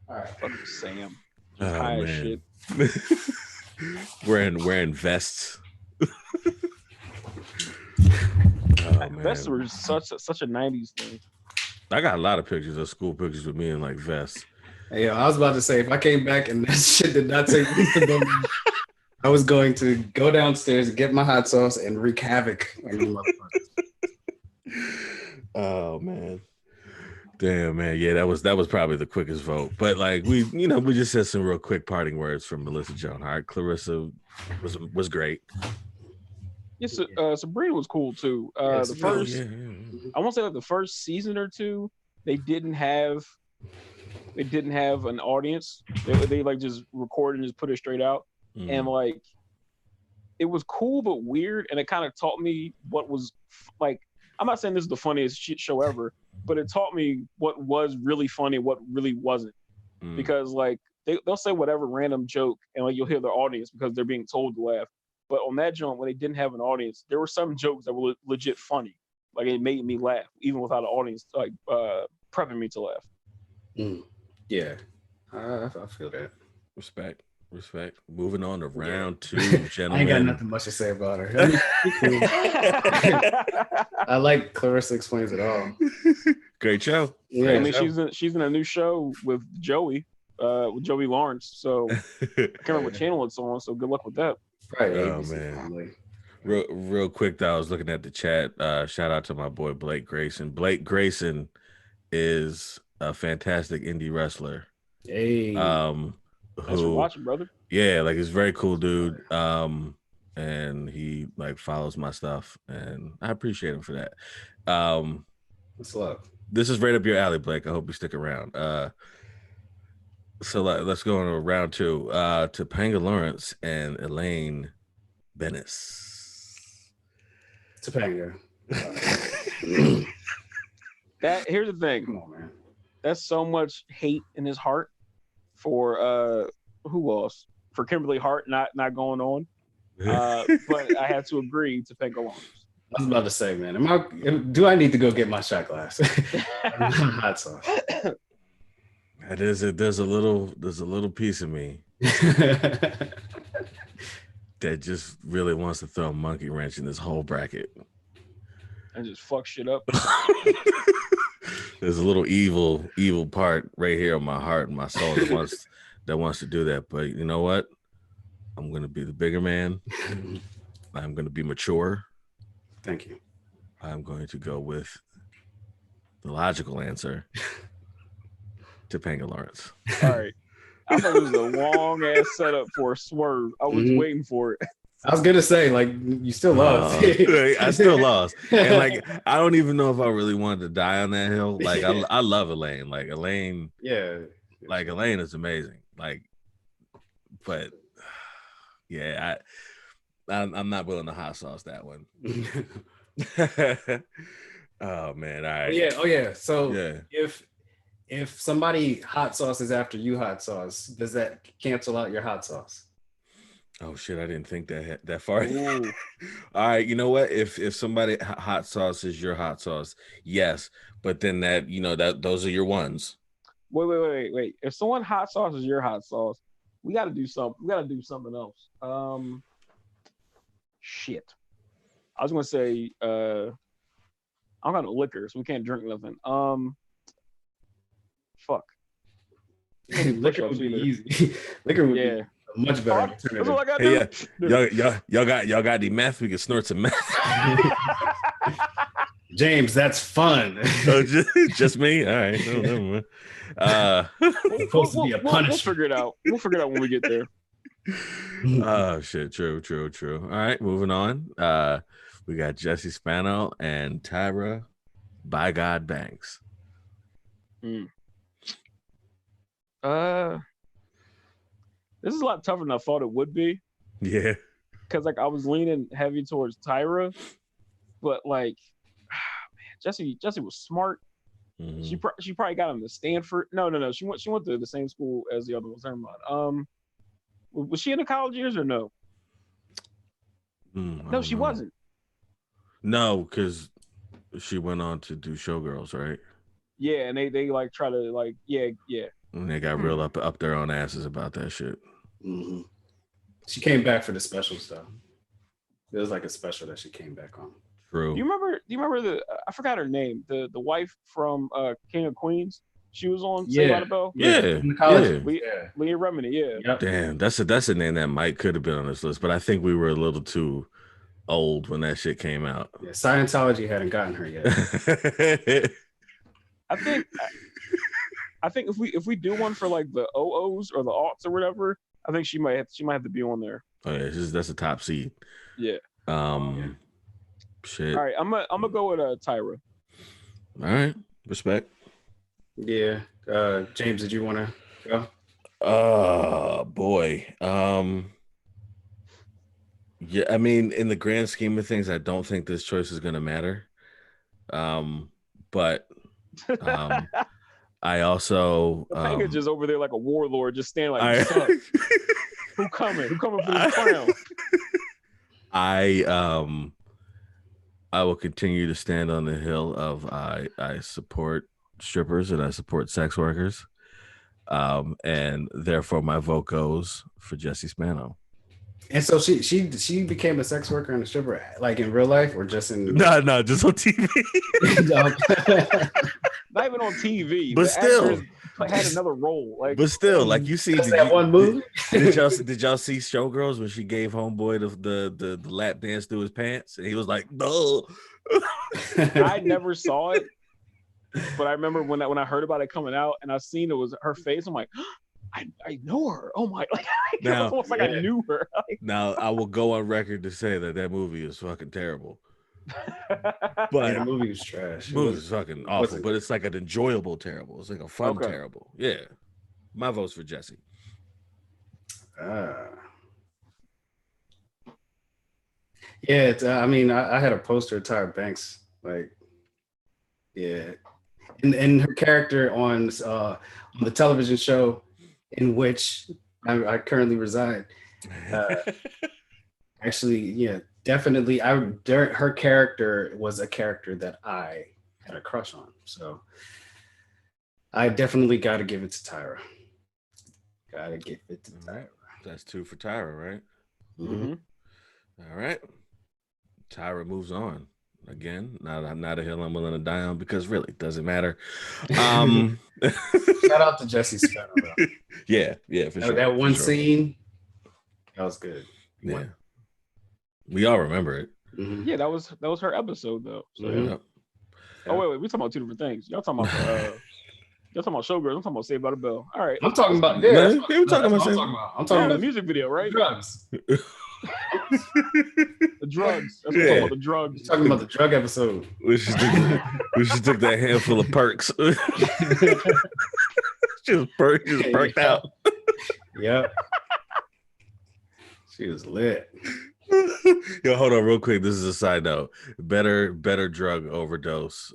All right. Fucking Sam. Just Oh high as man. shit. wearing vests. Oh Vests man. were such a 90's thing. I got a lot of pictures of school pictures with me in like vests. Hey, yo, I was about to say, if I came back and that shit did not take place to go, I was going to go downstairs, get my hot sauce, and wreak havoc on you motherfuckers. Oh man. Damn man. Yeah, that was probably the quickest vote. But like we just said some real quick parting words from Melissa Joan Hart. Clarissa was great. Yes, Sabrina was cool too. The first, I won't say like the first season or two, they didn't have an audience. They like just record and just put it straight out, and like it was cool but weird, and it kind of taught me what was like. I'm not saying this is the funniest shit show ever, but it taught me what was really funny, what really wasn't, because like they'll say whatever random joke, and like you'll hear their audience because they're being told to laugh. But on that joint, when they didn't have an audience, there were some jokes that were legit funny. Like it made me laugh, even without an audience, like prepping me to laugh. Yeah, I feel that. Respect. Moving on to round 2, gentlemen. I ain't got nothing much to say about her. I like Clarissa Explains It All. Great show. Yeah, I mean, she's in a new show with Joey Lawrence. So I can't remember what channel it's on. So good luck with that. Right. Oh man. Real quick though, I was looking at the chat. Shout out to my boy Blake Grayson. Blake Grayson is a fantastic indie wrestler. Hey. Thanks for watching, brother. Yeah, like he's a very cool dude. And he like follows my stuff, and I appreciate him for that. What's up? This is right up your alley, Blake. I hope you stick around. So let's go on to round 2. Topanga Lawrence and Elaine Bennis. Topanga. Here's the thing. Come on, man. That's so much hate in his heart for who else? For Kimberly Hart not going on. But I had to agree to Topanga Lawrence. I was about to say, man, do I need to go get my shot glass? Hot sauce. There's a little piece of me that just really wants to throw a monkey wrench in this whole bracket and just fuck shit up. There's a little evil part right here on my heart and my soul that wants to do that. But you know what? I'm going to be the bigger man. I'm going to be mature. Thank you. I'm going to go with the logical answer. Topanga Lawrence. All right. I thought it was a long ass setup for a swerve. I was waiting for it. I was gonna say, like, you still lost. I still lost. And like I don't even know if I really wanted to die on that hill. Like I love Elaine. Like Elaine, like Elaine is amazing. Like, but yeah, I'm not willing to hot sauce that one. Oh man, all right. Oh yeah. So if somebody hot sauces after you hot sauce, does that cancel out your hot sauce? Oh shit, I didn't think that far. All right, you know what? If somebody hot sauce is your hot sauce, yes, but then that those are your ones. Wait. If someone hot sauce is your hot sauce, we got to do something. We got to do something else. Shit. I was gonna say I'm got no liquor, so we can't drink nothing. Fuck. Liquor would be easy. Liquor would be Much better That's all I got Hey, to do. y'all got any meth? We can snort some meth. James, that's fun. Oh, just me? All right. No, never mind. It's supposed to be a punishment. We'll figure it out. We'll figure it out when we get there. Oh shit! True. All right, moving on. We got Jesse Spano and Tyra by God Banks. This is a lot tougher than I thought it would be. Yeah. Because like I was leaning heavy towards Tyra, but like, man, Jesse was smart. Mm-hmm. She probably got him to Stanford. No. She went to the same school as the other ones. Never mind. Was she in the college years or no? No, she wasn't. No, because she went on to do Showgirls, right? Yeah, and they like try to like yeah. And they got real up their own asses about that shit. Mm-hmm. She came back for the special stuff. It was like a special that she came back on. True. Do you remember the I forgot her name, the wife from King of Queens? She was on Saved by the Bell. Yeah. Leah Remini, yeah. Yep. Damn, that's a name that might could have been on this list, but I think we were a little too old when that shit came out. Yeah, Scientology hadn't gotten her yet. I think if we do one for like the OOs or the aughts or whatever, I think she might have to be on there. Oh yeah, that's a top seed. Yeah. Shit. All right, I'm gonna go with Tyra. All right, respect. Yeah. James, did you want to go? Boy. Yeah, I mean, in the grand scheme of things, I don't think this choice is gonna matter. But I also Topanga's just over there like a warlord, just standing like, who coming for this crown? I will continue to stand on the hill of I support strippers and I support sex workers, and therefore my vote goes for Jesse Spano. And so she became a sex worker and a stripper, like in real life, or just in no, just on TV. Not even on TV, but still had another role. Like, but still, like you see one movie. Did y'all see Showgirls when she gave homeboy the lap dance through his pants and he was like, no. I never saw it, but I remember when I heard about it coming out and I seen it was her face. I'm like, I know her. Oh my! Like now, it's almost like I knew her. Now I will go on record to say that movie is fucking terrible. But the movie was trash. The movie was fucking awful, but it's like an enjoyable terrible. It's like a fun terrible. Yeah, my vote's for Jesse. Yeah, I mean, I had a poster of Tyra Banks, like, yeah, and her character on the television show in which I currently reside. Actually, yeah, definitely. Her character was a character that I had a crush on, so I definitely got to give it to Tyra. Gotta give it to Tyra. That's 2 for Tyra, right? Mm-hmm. All right. Tyra moves on. Again, not a hill I'm willing to die on because really it doesn't matter. Shout out to Jesse Spano. Yeah, for sure. That one scene, that was good. Yeah. We all remember it. Mm-hmm. Yeah, that was her episode though. So, yeah. Oh wait, we're talking about 2 different things. Y'all talking about Showgirls. I'm talking about Saved by the Bell. All right. I'm talking about I'm talking about the music video, right? Drugs. The drugs. That's what I'm talking about, the drugs. Talking about the drug episode. We should took that handful of perks. Just perked out. Yep. She was lit. Yo, hold on real quick. This is a side note. Better drug overdose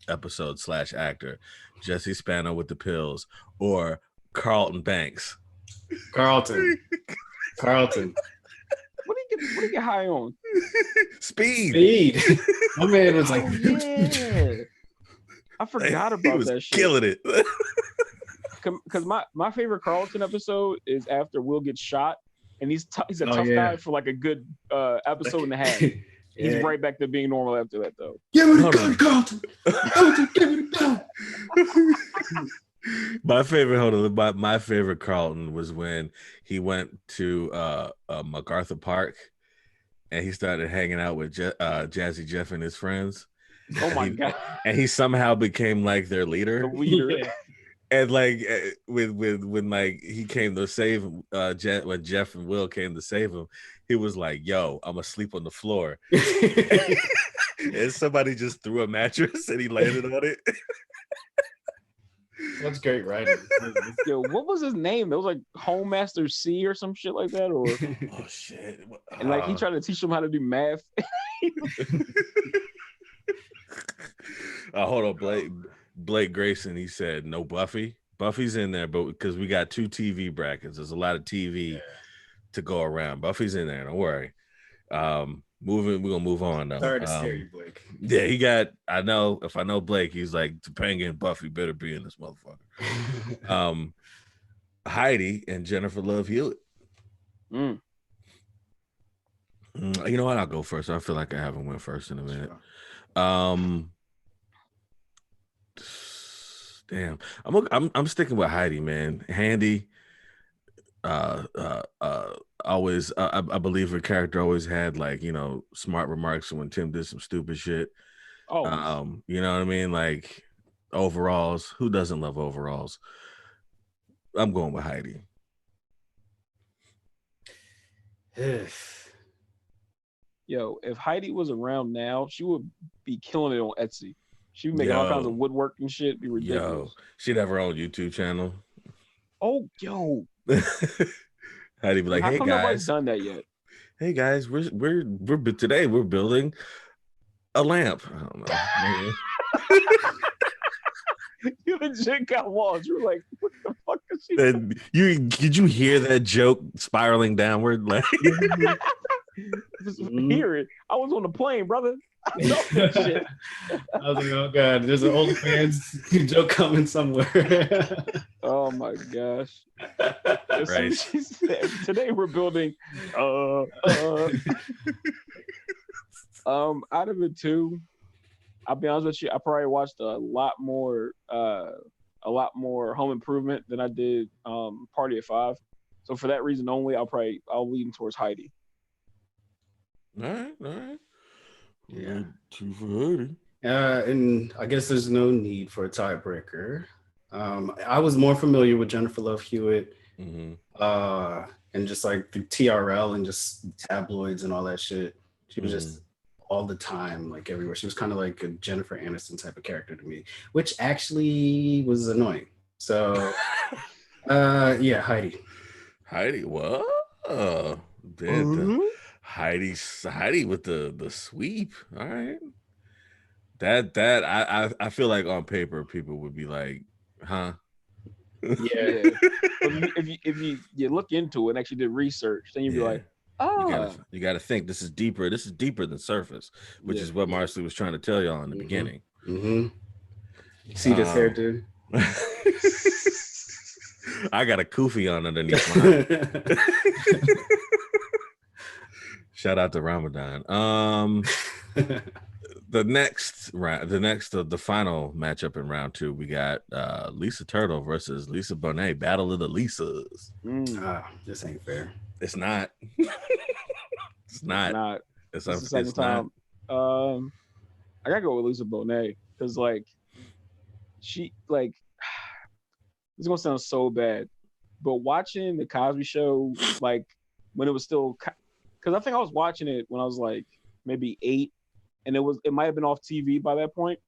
episode / actor. Jesse Spano with the pills or Carlton Banks. Carlton. What do you get high on? Speed. My man was like, yeah. I forgot about that shit. Killing it. Because my favorite Carlton episode is after Will gets shot, and he's a tough guy for like a good episode and a half. He's right back to being normal after that, though. Give me the gun, Carlton. Carlton, give me the gun. My favorite, hold on, my favorite Carlton was when he went to MacArthur Park and he started hanging out with Jazzy Jeff and his friends. Oh my God. And he somehow became like their leader. The leader. Yeah. And like when like he came to save him, when Jeff and Will came to save him, he was like, "Yo, I'm gonna sleep on the floor." And somebody just threw a mattress and he landed on it. That's great writing. Yo, what was his name? It was like Homemaster C or some shit like that, or Oh shit! and like he tried to teach them how to do math. Hold on, Blake Grayson. He said no Buffy. Buffy's in there, but because we got 2 TV brackets, there's a lot of TV to go around. Buffy's in there. Don't worry. We're gonna move on though. Sorry to scare you, Blake. Yeah, he got. I know if I know Blake, he's like Topanga and Buffy better be in this motherfucker. Heidi and Jennifer Love Hewitt. You know what? I'll go first. I feel like I haven't went first in a minute. Sure. Damn, I'm sticking with Heidi, man. Handy. Always, I believe her character always had like, you know, smart remarks when Tim did some stupid shit. Oh, you know what I mean? Like overalls. Who doesn't love overalls? I'm going with Heidi. Yo, if Heidi was around now, she would be killing it on Etsy. She'd be making all kinds of woodwork and shit. Be ridiculous. Yo, she'd have her own YouTube channel. Oh, yo. Heidi be like, How "Hey come guys, nobody's done that yet? Hey guys, we're today we're building a lamp." I don't know. You legit got walls. You were like, "What the fuck is she?" And did you hear that joke spiraling downward? Like, hear it. I was on the plane, brother. I know that shit. I was like, oh god, there's an OnlyFans joke coming somewhere. Oh my gosh. Right. She said, today we're building out of the two, I'll be honest with you, I probably watched a lot more Home Improvement than I did Party of Five. So for that reason only, I'll lean towards Heidi. All right. Yeah. 2 for Heidi. And I guess there's no need for a tiebreaker. I was more familiar with Jennifer Love Hewitt, and just like the TRL and just tabloids and all that shit. She was just all the time, like everywhere. She was kind of like a Jennifer Aniston type of character to me, which actually was annoying. So, yeah, Heidi. Heidi, what? Heidi with the sweep. All right. That I feel like on paper people would be like, huh? Yeah. if you look into it and actually did research, then you'd be like, oh, you gotta think this is deeper. This is deeper than surface, which is what Marcely was trying to tell y'all in the beginning. See this hair, dude? I got a kufi on underneath mine. Shout out to Ramadan. The final matchup in round 2, we got Lisa Turtle versus Lisa Bonet. Battle of the Lisas. This ain't fair. It's not. It's not. It's the second time. I gotta go with Lisa Bonet because like she like this is gonna sound so bad, but watching the Cosby Show like when it was still, because I think I was watching it when I was like maybe 8, and it might have been off TV by that point,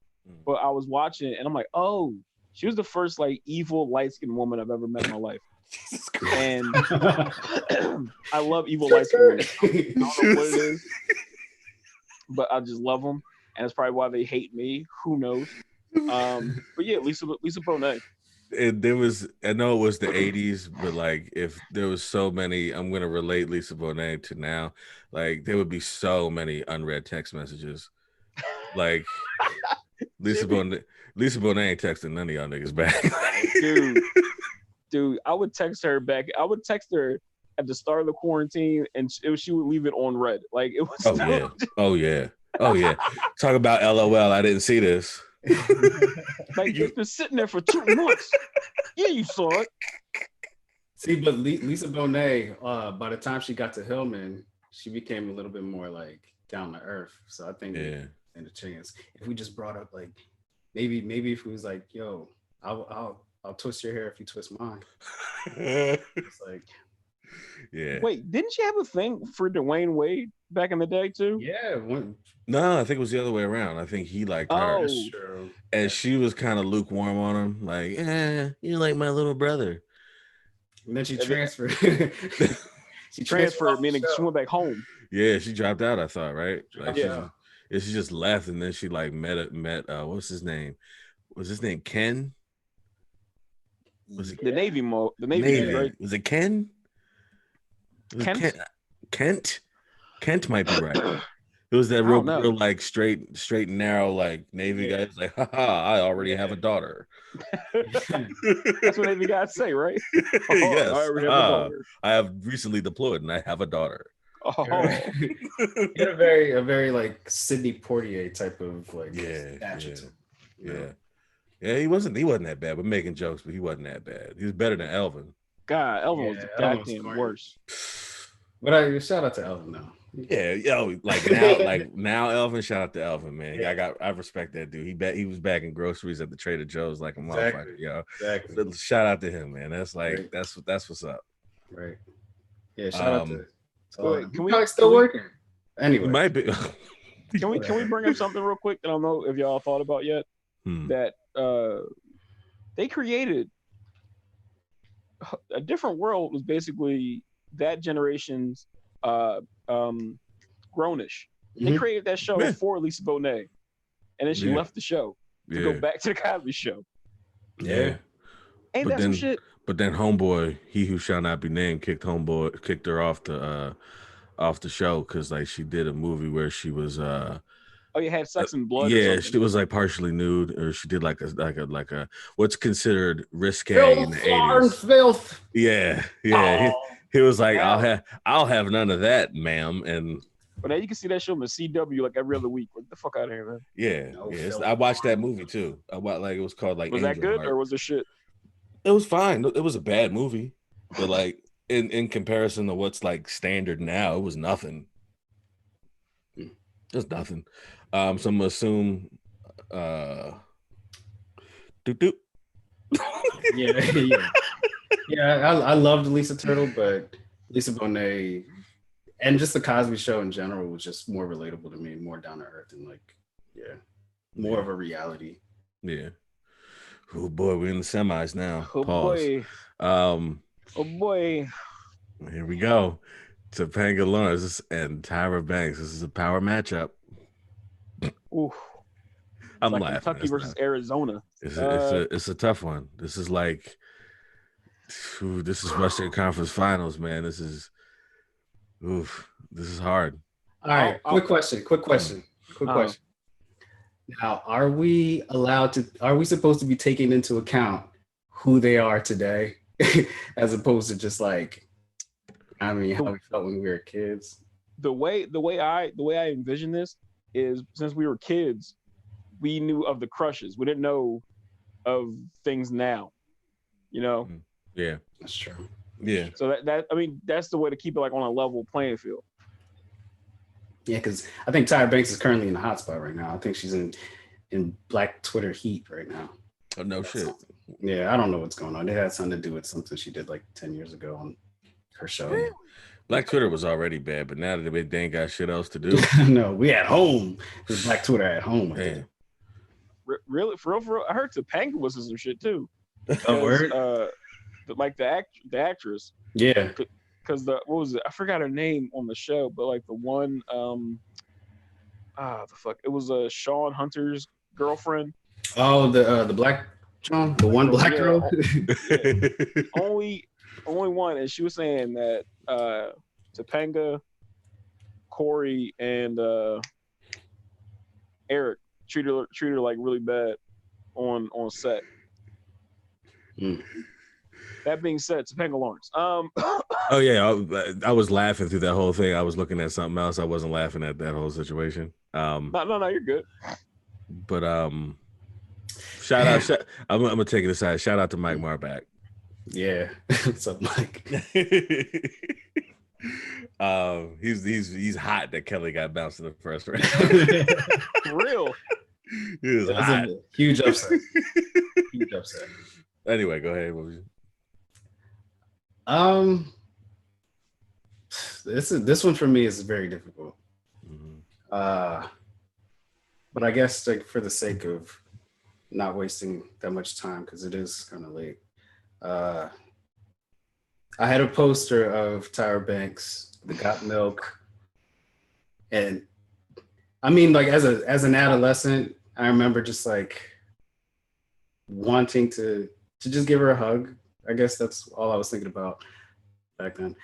but I was watching it and I'm like, oh, she was the first like evil light-skinned woman I've ever met in my life. Jesus Christ. And I love evil light-skinned women. I don't know what it is, but I just love them, and that's probably why they hate me. Who knows? But yeah, Lisa Bonet. I know it was the 80s, but like if there was so many, I'm gonna relate Lisa Bonet to now. Like there would be so many unread text messages. Like Lisa Bonet ain't texting none of y'all niggas back. Dude, I would text her back. I would text her at the start of the quarantine, and she would leave it on red. Like it was. Oh yeah. Talk about LOL. I didn't see this. Like it's been sitting there for 2 months. Yeah, you saw it. See, but Lisa Bonet, by the time she got to Hillman, she became a little bit more like down to earth. So I think in a chance, if we just brought up like maybe if it was like, yo, I'll twist your hair if you twist mine. It's like, yeah. Wait, didn't she have a thing for Dwayne Wade back in the day too? Yeah. No, I think it was the other way around. I think he liked her. That's true. And she was kind of lukewarm on him, like, you're like my little brother. And then she transferred. She transferred, meaning she went back home. Yeah, she dropped out, I thought, right? Like she just left, and then she like met what's his name? Was his name Ken? Was it the Navy? The Navy, right? Was it Ken? Kent? Kent might be right. It was that real like straight and narrow like Navy guy. It's like, I already have a daughter. That's what Navy guys say, right? Yes. I already have a daughter. I have recently deployed and I have a daughter. He had a very like Sidney Poitier type of like stature. Yeah, he wasn't that bad. We're making jokes, but he wasn't that bad. He was better than Elvin. God, Elvin was the goddamn worst. But shout out to Elvin though. Yeah, now Elvin, shout out to Elvin, man. I respect that dude. He was bagging groceries at the Trader Joe's like a motherfucker, Exactly. Shout out to him, man. That's like that's what's up. Right. Yeah, shout out to can we still working? Anyway. It might be. Can we bring up something real quick that I don't know if y'all thought about yet? That they created a different world was basically that generation's Grownish. They created that show for Lisa Bonet, and then she left the show to go back to the Cosby Show. Yeah, ain't that some shit? But then Homeboy, he who shall not be named, kicked her off the show because like she did a movie where she was you had sex and blood. Yeah, she was like partially nude, or she did like a what's considered risque in the 80s. Filth. Yeah. Oh. He was like, I'll have none of that, ma'am. And but now you can see that show on the CW like every other week. Get the fuck out of here, man. Yeah. I watched that movie too. It was called like. Was Angel that good Heart. or was it shit? It was fine. It was a bad movie, but like in comparison to what's like standard now, it was nothing. It was nothing. So I'm gonna assume. Doop. Yeah, I loved Lisa Turtle, but Lisa Bonet and just the Cosby Show in general was just more relatable to me, more down to earth, and like, more of a reality. Yeah. Oh boy, we're in the semis now. Oh boy. Oh boy. Here we go. Topanga Lawrence and Tyra Banks. This is a power matchup. Ooh. I'm like laughing. Kentucky versus Arizona. It's a tough one. This is like, this is Western Conference Finals, man. This is hard. All right, quick question. Now, are we supposed to be taking into account who they are today, as opposed to just like, how we felt when we were kids? The way I envision this is, since we were kids, we knew of the crushes. We didn't know of things now, Yeah, that's true. Yeah. So that's the way to keep it like on a level playing field. Yeah, because I think Tyra Banks is currently in the hot spot right now. I think she's in Black Twitter heat right now. Oh, no shit. Yeah, I don't know what's going on. It had something to do with something she did like 10 years ago on her show. Black Twitter was already bad, but now that they ain't got shit else to do. No, we at home. There's Black Twitter at home. Really? For real? I heard Topanga was in some shit too. Oh, word? Like the actress. Yeah. Because what was it? I forgot her name on the show, but like the one, the fuck, it was Sean Hunter's girlfriend. Oh, the black Sean, the one black girl. Only one, and she was saying that Topanga, Corey, and Eric treat her like really bad on set. That being said, Topanga Lawrence. Oh yeah, I was laughing through that whole thing. I was looking at something else. I wasn't laughing at that whole situation. No, you're good. But Shout out. I'm gonna take it aside. Shout out to Mike Marback. Yeah. What's up, Mike? He's hot that Kelly got bounced in the first round. For real. He was hot. Huge upset. Huge upset. Anyway, go ahead. What was you? This one for me is very difficult. Mm-hmm. But I guess like for the sake of not wasting that much time, because it is kind of late. I had a poster of Tyra Banks, the Got Milk, and I mean, like as an adolescent, I remember just like wanting to just give her a hug. I guess that's all I was thinking about back then.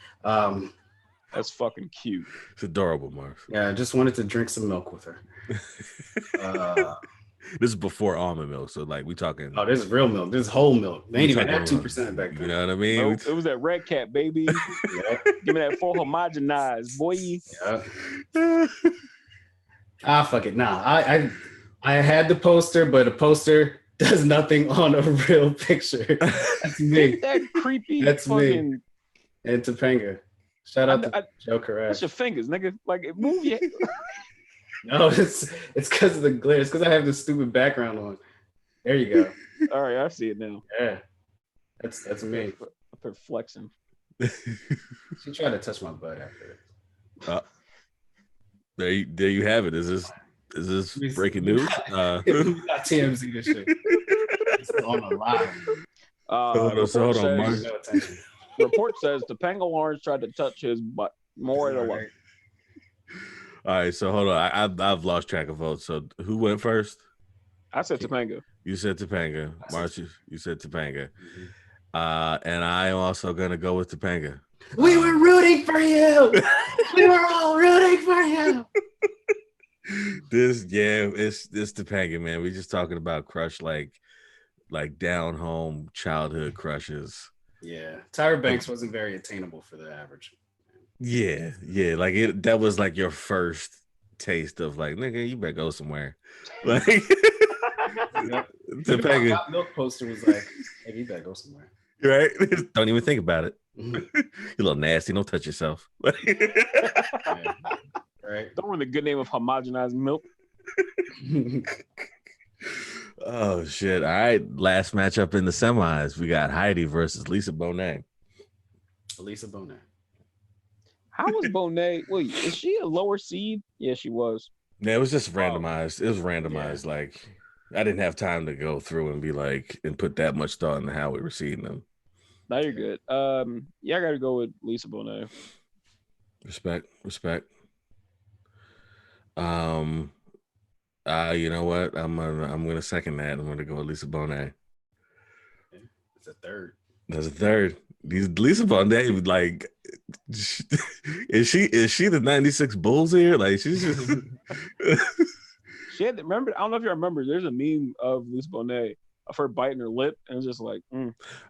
That's fucking cute. It's adorable, Marv. Yeah, I just wanted to drink some milk with her. This is before almond milk, so like we talking. Oh, this is real milk. This is whole milk. They ain't even had 2% back then. You know what I mean? Nope, it was that Red Cat, baby. Yeah. Give me that full homogenized, boy. Yeah. Fuck it. Nah, I had the poster, but a poster does nothing on a real picture. That's me. That creepy. That's fucking... me. And Topanga. Shout out to Joe Carrera. That's your fingers, nigga. Like move your. No, it's because of the glare. It's because I have this stupid background on. There you go. All right, I see it now. Yeah, that's me. Up flexing. She tried to touch my butt after. There you have it. Is this breaking news? We got TMZ this shit. It's on a live. So hold on, Mark. No attention. Report says Topanga Lawrence tried to touch his butt. More at 11. All right, so hold on. I've lost track of votes. So who went first? I said Topanga. You said Topanga. Marcy, you said Topanga. And I am also gonna go with Topanga. We were rooting for you. We were all rooting for you. It's Topanga, man. We just talking about crush like down home childhood crushes. Yeah, Tyra Banks wasn't very attainable for the average. Yeah, like that was like your first taste of like, nigga, you better go somewhere. Like Topanga Got Milk poster was like, hey, you better go somewhere. Right? Don't even think about it. You're a little nasty. Don't touch yourself. Yeah. Right. Don't ruin the good name of homogenized milk. Oh shit! All right, last matchup in the semis, we got Heidi versus Lisa Bonet. Lisa Bonet. How was Bonet? Wait, is she a lower seed? Yeah, she was. Yeah, it was just randomized. It was randomized. Yeah. Like I didn't have time to go through and be like and put that much thought into how we were seeing them. Now you're good. Yeah, I got to go with Lisa Bonet. Respect. You know what? I'm gonna second that. I'm gonna go with Lisa Bonet. It's a third. That's a third. Lisa Bonet, like, is she the 96 Bulls here? Like, she's just. She had remember. I don't know if you remember. There's a meme of Lisa Bonet of her biting her lip, and it's just like.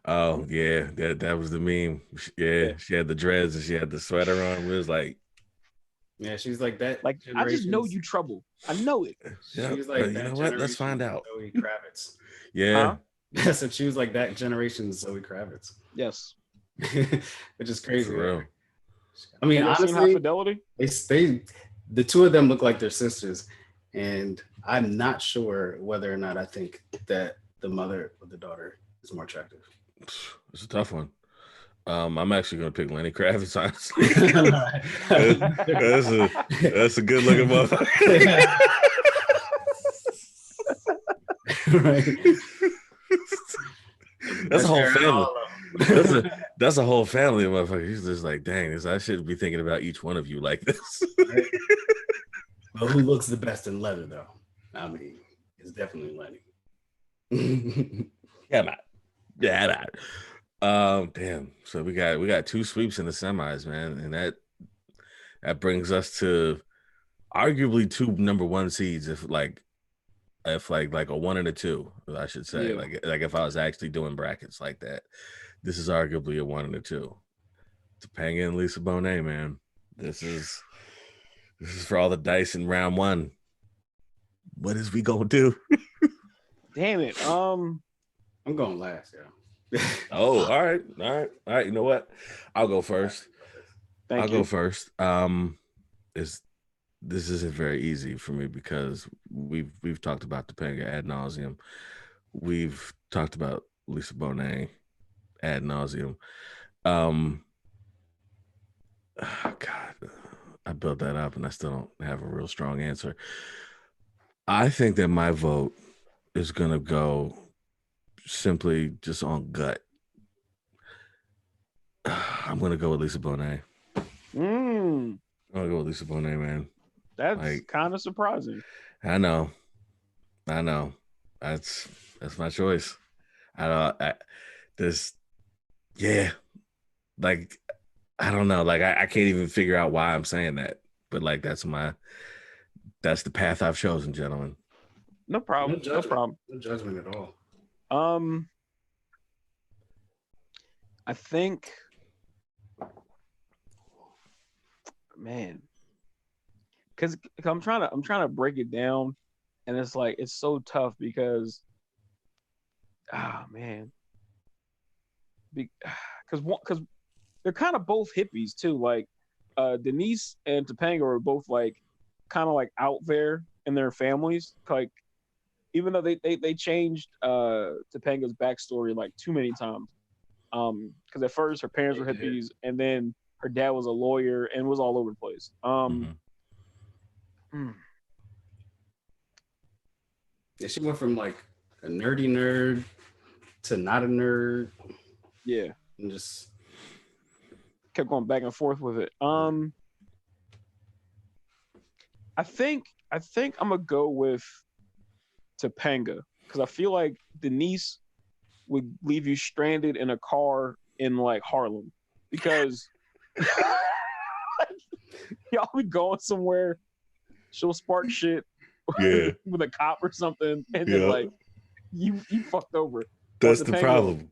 Oh yeah, that was the meme. Yeah, she had the dreads and she had the sweater on. It was like. Yeah, she's like that. Like I just know you trouble. I know it. Yeah, she's like, you know what? Let's find out. Zoe Kravitz. Yeah. Huh? So she was like that generation's Zoe Kravitz. Yes. Which is crazy. For real. I mean, honestly, High Fidelity? The two of them look like they're sisters, and I'm not sure whether or not I think that the mother or the daughter is more attractive. It's a tough one. I'm actually going to pick Lenny Kravitz, honestly. that's a good looking motherfucker. Right. That's a whole family. That's a whole family of motherfuckers. He's just like, dang, I shouldn't be thinking about each one of you like this. Right. But who looks the best in leather, though? I mean, it's definitely Lenny. Yeah, not. Damn. So we got two sweeps in the semis, man, and that brings us to arguably two number one seeds, if like a 1 and a 2, I should say. Yeah. Like if I was actually doing brackets like that, this is arguably a 1 and a 2. Topanga and Lisa Bonet, man. This is for all the dice in round 1. What is we gonna do? Damn it. I'm going last, yeah. Oh, all right. You know what? I'll go first. Thank I'll you. go first. This isn't very easy for me because we've talked about Topanga ad nauseum. We've talked about Lisa Bonet ad nauseum. Oh, God, I built that up and I still don't have a real strong answer. I think that my vote is gonna go simply just on gut. I'm gonna go with Lisa Bonet. I'm gonna go with Lisa Bonet, man. That's kind of surprising. I know. That's my choice. This, yeah. Like, I don't know. Like, I can't even figure out why I'm saying that. But like, that's the path I've chosen, gentlemen. No problem. No problem. No judgment at all. I think, man, because I'm trying to break it down, and it's like it's so tough because, man, because they're kind of both hippies too. Like, Denise and Topanga are both like kind of like out there in their families. Like, even though they changed Topanga's backstory like too many times. Because at first her parents were hippies, and then her dad was a lawyer and was all over the place. Yeah, she went from like a nerdy nerd to not a nerd. Yeah, and just kept going back and forth with it. I think I'm gonna go with Topanga because I feel like Denise would leave you stranded in a car in like Harlem because y'all be going somewhere, she'll spark shit with a cop or something, and then like you fucked over. That's the problem.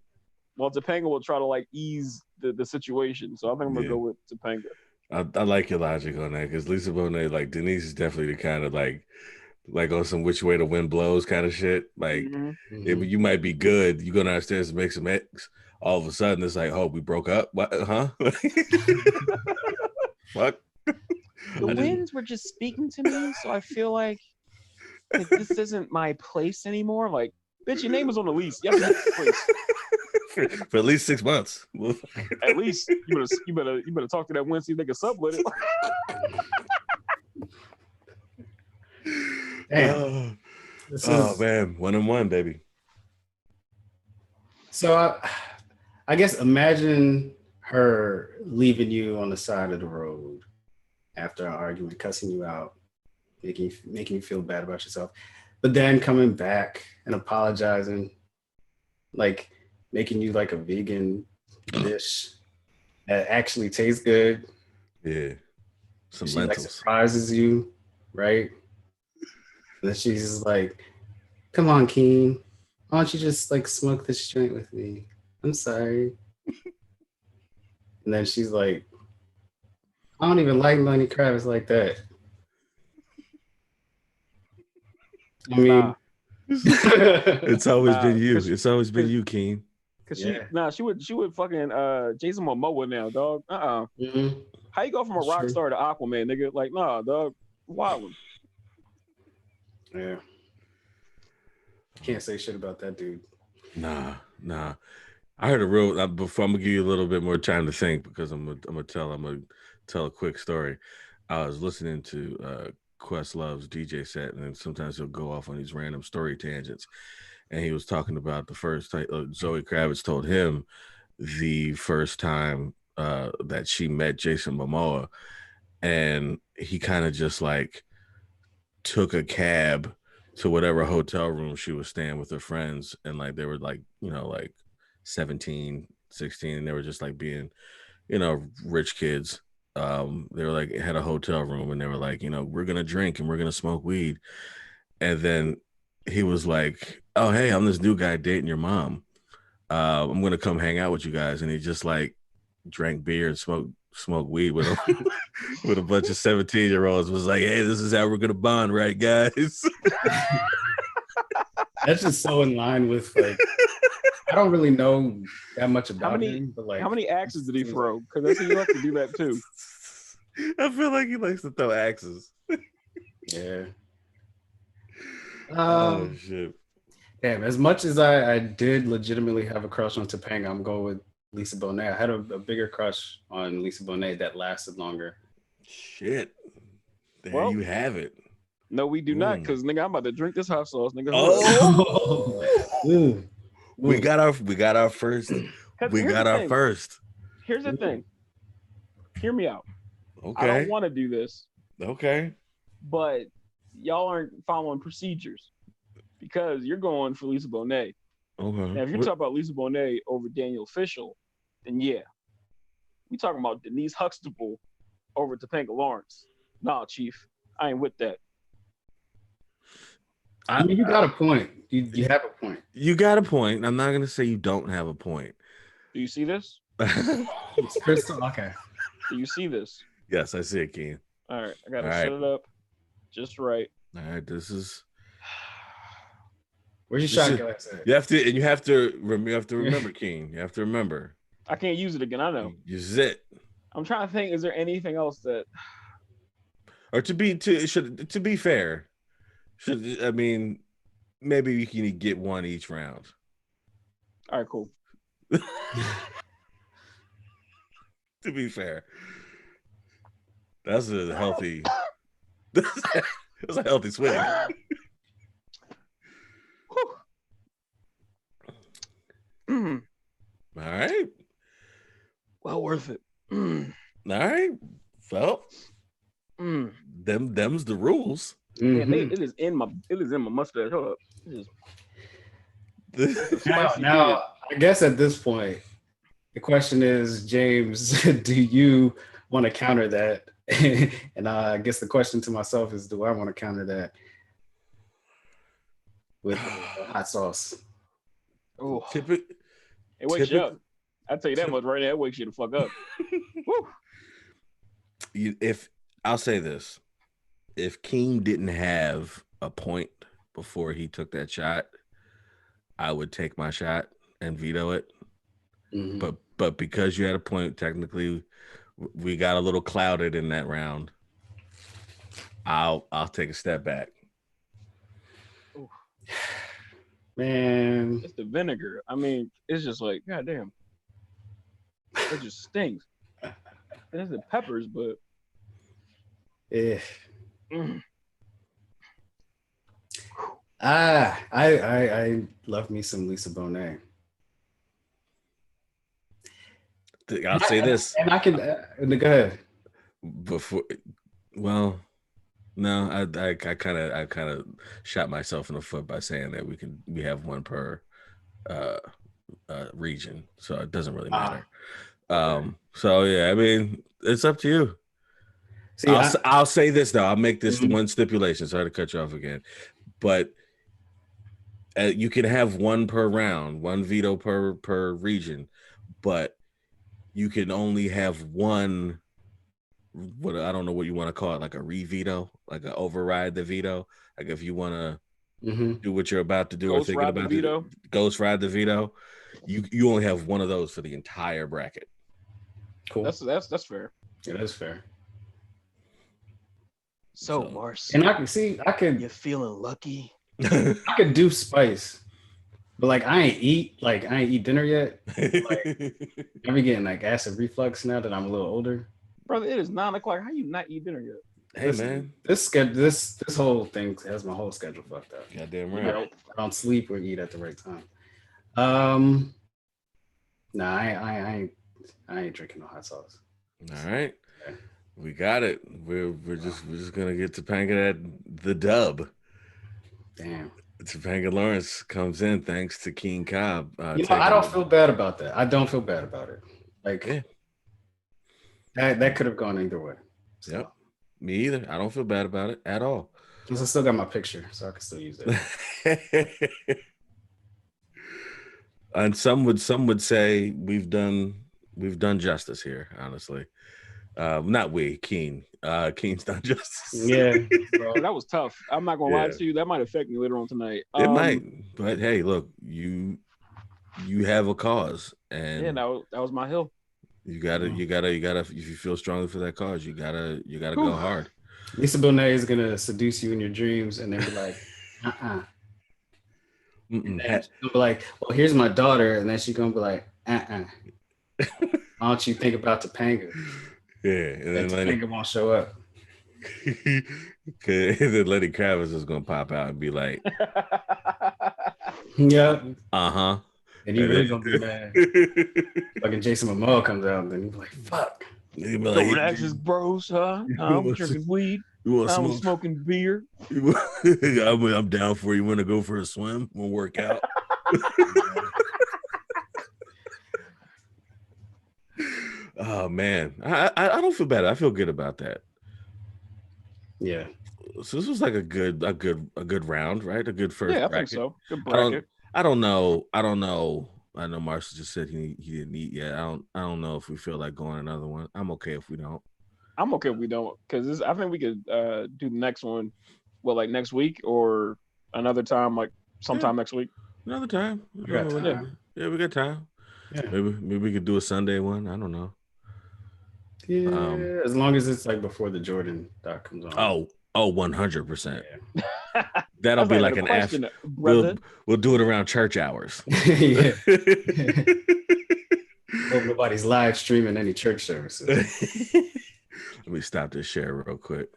Well, Topanga will try to like ease the situation, so I think I'm gonna go with Topanga. I like your logic on that because Lisa Bonet, like Denise, is definitely the kind of like on some which way the wind blows kind of shit. Like, you might be good. You go downstairs and make some eggs. All of a sudden, it's like, oh, we broke up. What? Huh? Fuck. The winds were just speaking to me, so I feel like this isn't my place anymore. Like, bitch, your name is on the lease. You have to place. For at least 6 months. At least you better talk to that wind, see if they can sublet it. Damn. Man, 1-1, baby. So I guess imagine her leaving you on the side of the road after an argument, cussing you out, making you feel bad about yourself, but then coming back and apologizing, like making you like a vegan dish that actually tastes good. Yeah. Some she lentils. Like surprises you, right? And then she's like, come on, Keane. Why don't you just like smoke this joint with me? I'm sorry. And then she's like, I don't even like Lenny Kravitz like that. I mean, it's always been you. It's always been you, Keane. Cause she would fucking Jason Momoa now, dog. Mm-hmm. How you go from a rock star to Aquaman, nigga? Like, nah, dog. Wild. Yeah. Can't say shit about that dude. Nah. I heard a real before. I'm gonna give you a little bit more time to think because I'm gonna tell a quick story. I was listening to Questlove's DJ set, and then sometimes he'll go off on these random story tangents. And he was talking about the first time Zoe Kravitz told him the first time that she met Jason Momoa, and he kind of just like took a cab to whatever hotel room she was staying with her friends, and like they were like, like 17, 16, and they were just like being, rich kids. They were like had a hotel room, and they were like, we're gonna drink and we're gonna smoke weed, and then he was like, oh hey, I'm this new guy dating your mom. I'm gonna come hang out with you guys, and he just like drank beer and smoked weed with him with a bunch of 17-year-olds. Was like, hey, this is how we're gonna bond, right, guys? That's just so in line with like I don't really know that much about him, but like how many axes did he throw? Because I think you like to do that too. I feel like he likes to throw axes. Yeah. Oh shit. Damn, as much as I did legitimately have a crush on Topanga, I'm going with Lisa Bonet. I had a bigger crush on Lisa Bonet that lasted longer. Shit. There Well, you have it. No, we do not, because nigga, I'm about to drink this hot sauce, nigga. Oh, Ooh. we got our first. We got our first. Here's the thing. Hear me out. Okay. I don't want to do this. Okay. But y'all aren't following procedures because you're going for Lisa Bonet. Okay. Now, if you're talking about Lisa Bonet over Daniel Fishel, then yeah. We talking about Denise Huxtable over Topanga Lawrence. Nah, Chief. I ain't with that. I mean, you got a point. You have a point. You got a point. I'm not gonna say you don't have a point. Do you see this? It's crystal. Okay. Do you see this? Yes, I see it, Keane. All right, I gotta set it up just right. All right, this is. Where's your shot glass at? You have to remember, Keane. You have to remember. I can't use it again. I know. Use it. I'm trying to think. Is there anything else that? Or to be fair, maybe you can get one each round. All right, cool. To be fair, that's a healthy. That's a healthy swing. All right. Well worth it. All right. Well, them's the rules. Mm-hmm. Yeah, it is in my mustache. Hold up. Now, I guess at this point, the question is, James, do you want to counter that? And I guess the question to myself is, do I want to counter that with hot sauce? Oh, it wakes you up. I'll tell you that much right now. It wakes you the fuck up. If I'll say this, if Keane didn't have a point before he took that shot, I would take my shot and veto it. Mm-hmm. But because you had a point, technically, we got a little clouded in that round. I'll take a step back. Ooh. Man, it's the vinegar. I mean, it's just like, goddamn, it just stings. It's the peppers, but yeah. I love me some Lisa Bonet. I'll say this, and I can go ahead. Before, well, no, I kind of shot myself in the foot by saying that we have one per region, so it doesn't really matter. So yeah, I mean, it's up to you. See, I'll say this though. I'll make this one stipulation. Sorry to cut you off again, but you can have one per round, one veto per region, but you can only have one. What I don't know what you want to call it, like a re-veto, like an override the veto. Like if you want to do what you're about to do or thinking about to ghost ride the veto, you only have one of those for the entire bracket. Cool. That's fair. Yeah, that's fair. So Marcely, and I could. You're feeling lucky. I could do spice, but like I ain't eat dinner yet. Like, I'm getting like acid reflux now that I'm a little older. Brother, it is 9 o'clock. How you not eat dinner yet? Hey, man. This whole thing has my whole schedule fucked up. Goddamn right. I don't sleep or eat at the right time. Nah, I ain't drinking no hot sauce. All right. Yeah. We got it. We're just gonna get Topanga at the dub. Damn. Topanga Lawrence comes in thanks to Keane Cobb. I don't feel bad about that. I don't feel bad about it. Like that could have gone either way. So. Yep. Me either. I don't feel bad about it at all. Because I still got my picture, so I can still use it. And some would say we've done justice here, honestly. Not we, Keane. Keane's done justice. Yeah, bro. That was tough. I'm not gonna lie to you. That might affect me later on tonight. It might, but hey, look, you have a cause, and yeah, that was my hill. You gotta. If you feel strongly for that cause, you gotta go hard. Lisa Bonet is gonna seduce you in your dreams, and then be like, And then she's gonna be like, well, here's my daughter, and then she's gonna be like, Why don't you think about Topanga? Yeah, and then Topanga won't show up. Cause then Lenny Kravitz is gonna pop out and be like, yeah, and you really gonna be mad. Fucking Jason Momoa comes out, and then you're like, fuck. He'd be like, relax, bros, huh? I'm drinking weed. I'm smoking beer. I'm down for you. Want to go for a swim? We'll work out. Oh man, I don't feel bad. I feel good about that. Yeah. So this was like a good round, right? A good first. Yeah, I bracket. think so. Good bracket. I don't know. I know Marcely just said he didn't eat yet. I don't know if we feel like going another one. I'm okay if we don't. I'm okay if we don't, because I think we could do the next one, like next week or another time, like sometime next week. Another time. We got time. Yeah, we got time. Yeah. Maybe we could do a Sunday one. I don't know. Yeah, as long as it's like before the Jordan doc comes on. 100%. Yeah. That'll be like an after. We'll do it around church hours. Yeah. Hope nobody's live streaming any church services. Let me stop this share real quick.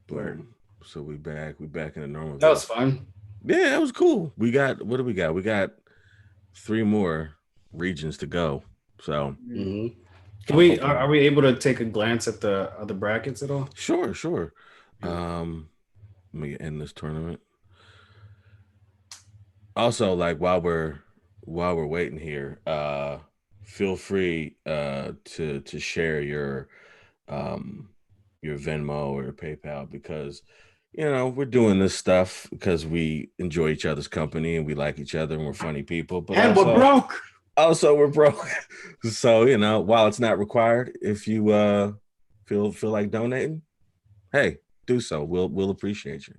Boom. So we back in the normal. That was fun. Yeah, that was cool. What do we got? We got 3 more regions to go. So Can are we able to take a glance at the other brackets at all? Sure. Let me end this tournament. Also, like while we're waiting here, feel free to share your Venmo or your PayPal, because we're doing this stuff because we enjoy each other's company and we like each other and we're funny people. But and we're broke. Also, we're broke. So while it's not required, if you feel like donating, hey, do so. We'll appreciate you.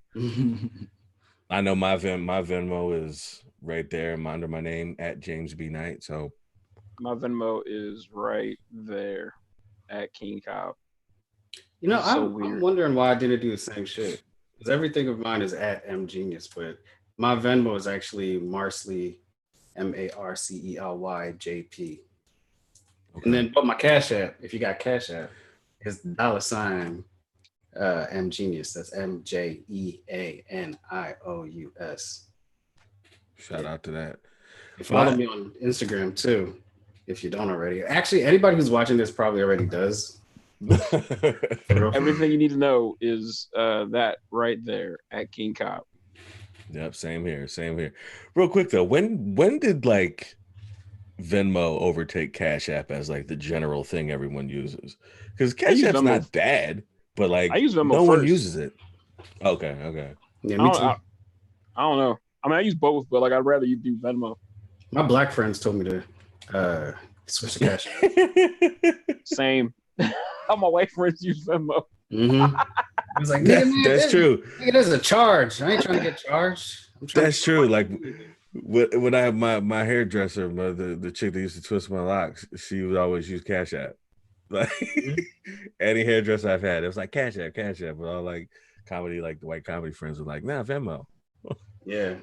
I know my Venmo is right there under my name at JamesBKnight. So my Venmo is right there at Keane Cobb. I'm wondering why I didn't do the same shit, because everything of mine is at mgenius, but my Venmo is actually Marcely, MarcelyJP. Okay. And then, but my Cash App, if you got Cash App, is $mgenius. That's MJEANIOUS. Shout out to that. Follow me on Instagram too, if you don't already. Actually, anybody who's watching this probably already does. Everything you need to know is that right there at Keane Cobb. Yep, same here. Real quick though, when did like Venmo overtake Cash App as like the general thing everyone uses? Because Cash App's not bad, but like I use Venmo no first. one uses it. Okay. Yeah, me too. I don't know. I mean, I use both, but like I'd rather you do Venmo. My black friends told me to switch to Cash App. Same. All my white friends use Venmo. I was like, that's true. There's a charge. I ain't trying to get charged. That's true. Like when I have my hairdresser, the chick that used to twist my locks, she would always use Cash App. Like any hairdresser I've had, it was like Cash App. But all like comedy, like the white comedy friends were like, nah, Venmo. Yeah.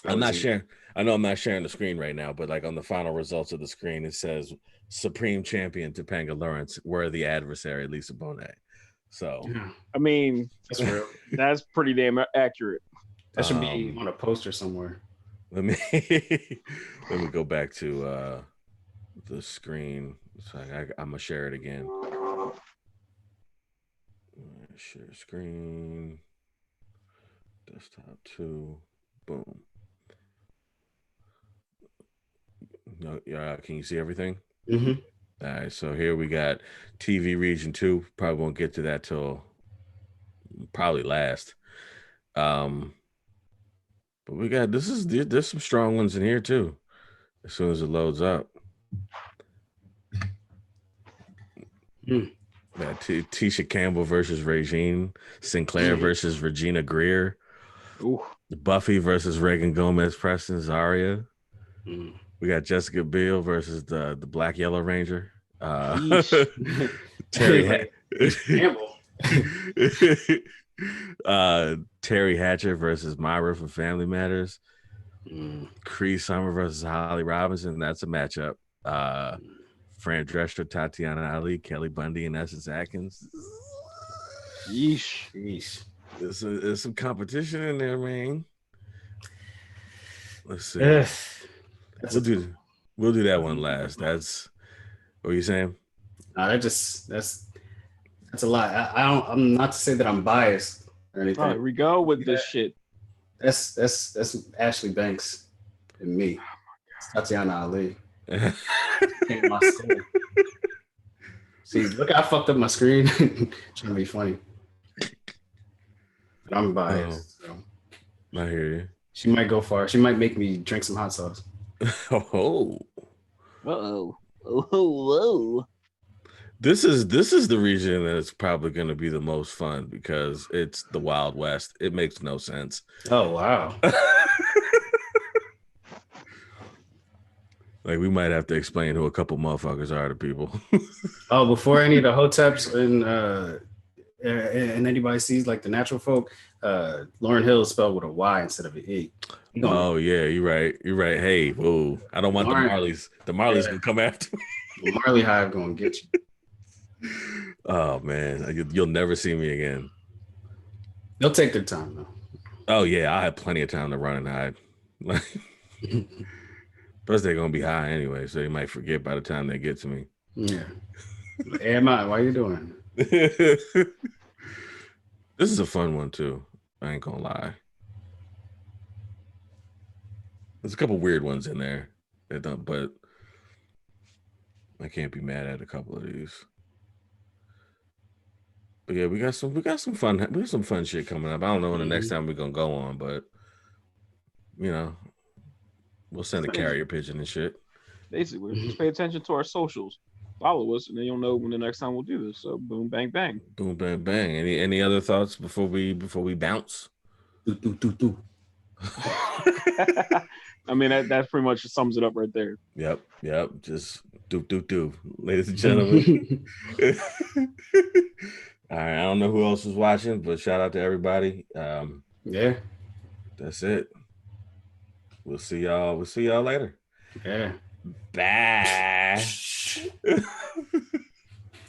I'm not sharing. I know I'm not sharing the screen right now, but like on the final results of the screen, it says Supreme Champion Topanga Lawrence, worthy adversary Lisa Bonet. So, I mean, that's real. That's pretty damn accurate. That should be on a poster somewhere. Let me go back to the screen. So I'm gonna share it again. Share screen. Desktop 2. Boom. No, can you see everything? Mm-hmm. All right, so here we got TV Region 2. Probably won't get to that till probably last. But we got there's some strong ones in here too. As soon as it loads up. Tisha Campbell versus Regine Sinclair versus Regina Greer. Ooh. Buffy versus Reagan Gomez Preston Zarya. We got Jessica Biel versus the Black Yellow Ranger. Terry Campbell. Terry Hatcher versus Myra from Family Matters. Cree Summer versus Holly Robinson. That's a matchup. Fran Drescher, Tatiana Ali, Kelly Bundy, and Essence Atkins. Yeesh. There's some competition in there, man. Let's see. We'll do that one last. That's what you saying? That's a lot. I'm not to say that I'm biased or anything. All right, we go with this shit. That's Ashley Banks and me. Tatiana Ali. Came to my school. See, look, I fucked up my screen. Trying to be funny. But I'm biased. So. I hear you. She might go far. She might make me drink some hot sauce. Oh. Uh-oh. Whoa. This is the region that's probably going to be the most fun because it's the Wild West. It makes no sense. Oh, wow. Like, we might have to explain who a couple motherfuckers are to people. Oh, before any of the hoteps and anybody sees like the natural folk, Lauryn Hill is spelled with a Y instead of an E. Oh, yeah, you're right. Hey, whoa. I don't want the Marleys. The Marleys can come after me. The Marley Hive going to get you. Oh, man. You'll never see me again. They'll take their time, though. Oh, yeah. I have plenty of time to run and hide. Plus, they're going to be high anyway, so they might forget by the time they get to me. Yeah. Hey, why are you doing? This is a fun one, too. I ain't going to lie. There's a couple weird ones in there, but I can't be mad at a couple of these. But yeah, we got some fun shit coming up. I don't know when the next time we're gonna go on, but we'll send a carrier pigeon and shit. Basically, just pay attention to our socials. Follow us, and then you'll know when the next time we'll do this. So boom, bang, bang. Boom, bang, bang. Any other thoughts before we bounce? Do. I mean, that pretty much sums it up right there. Yep. Just do. Ladies and gentlemen. All right, I don't know who else is watching, but shout out to everybody. Yeah. That's it. We'll see y'all later. Yeah. Bye.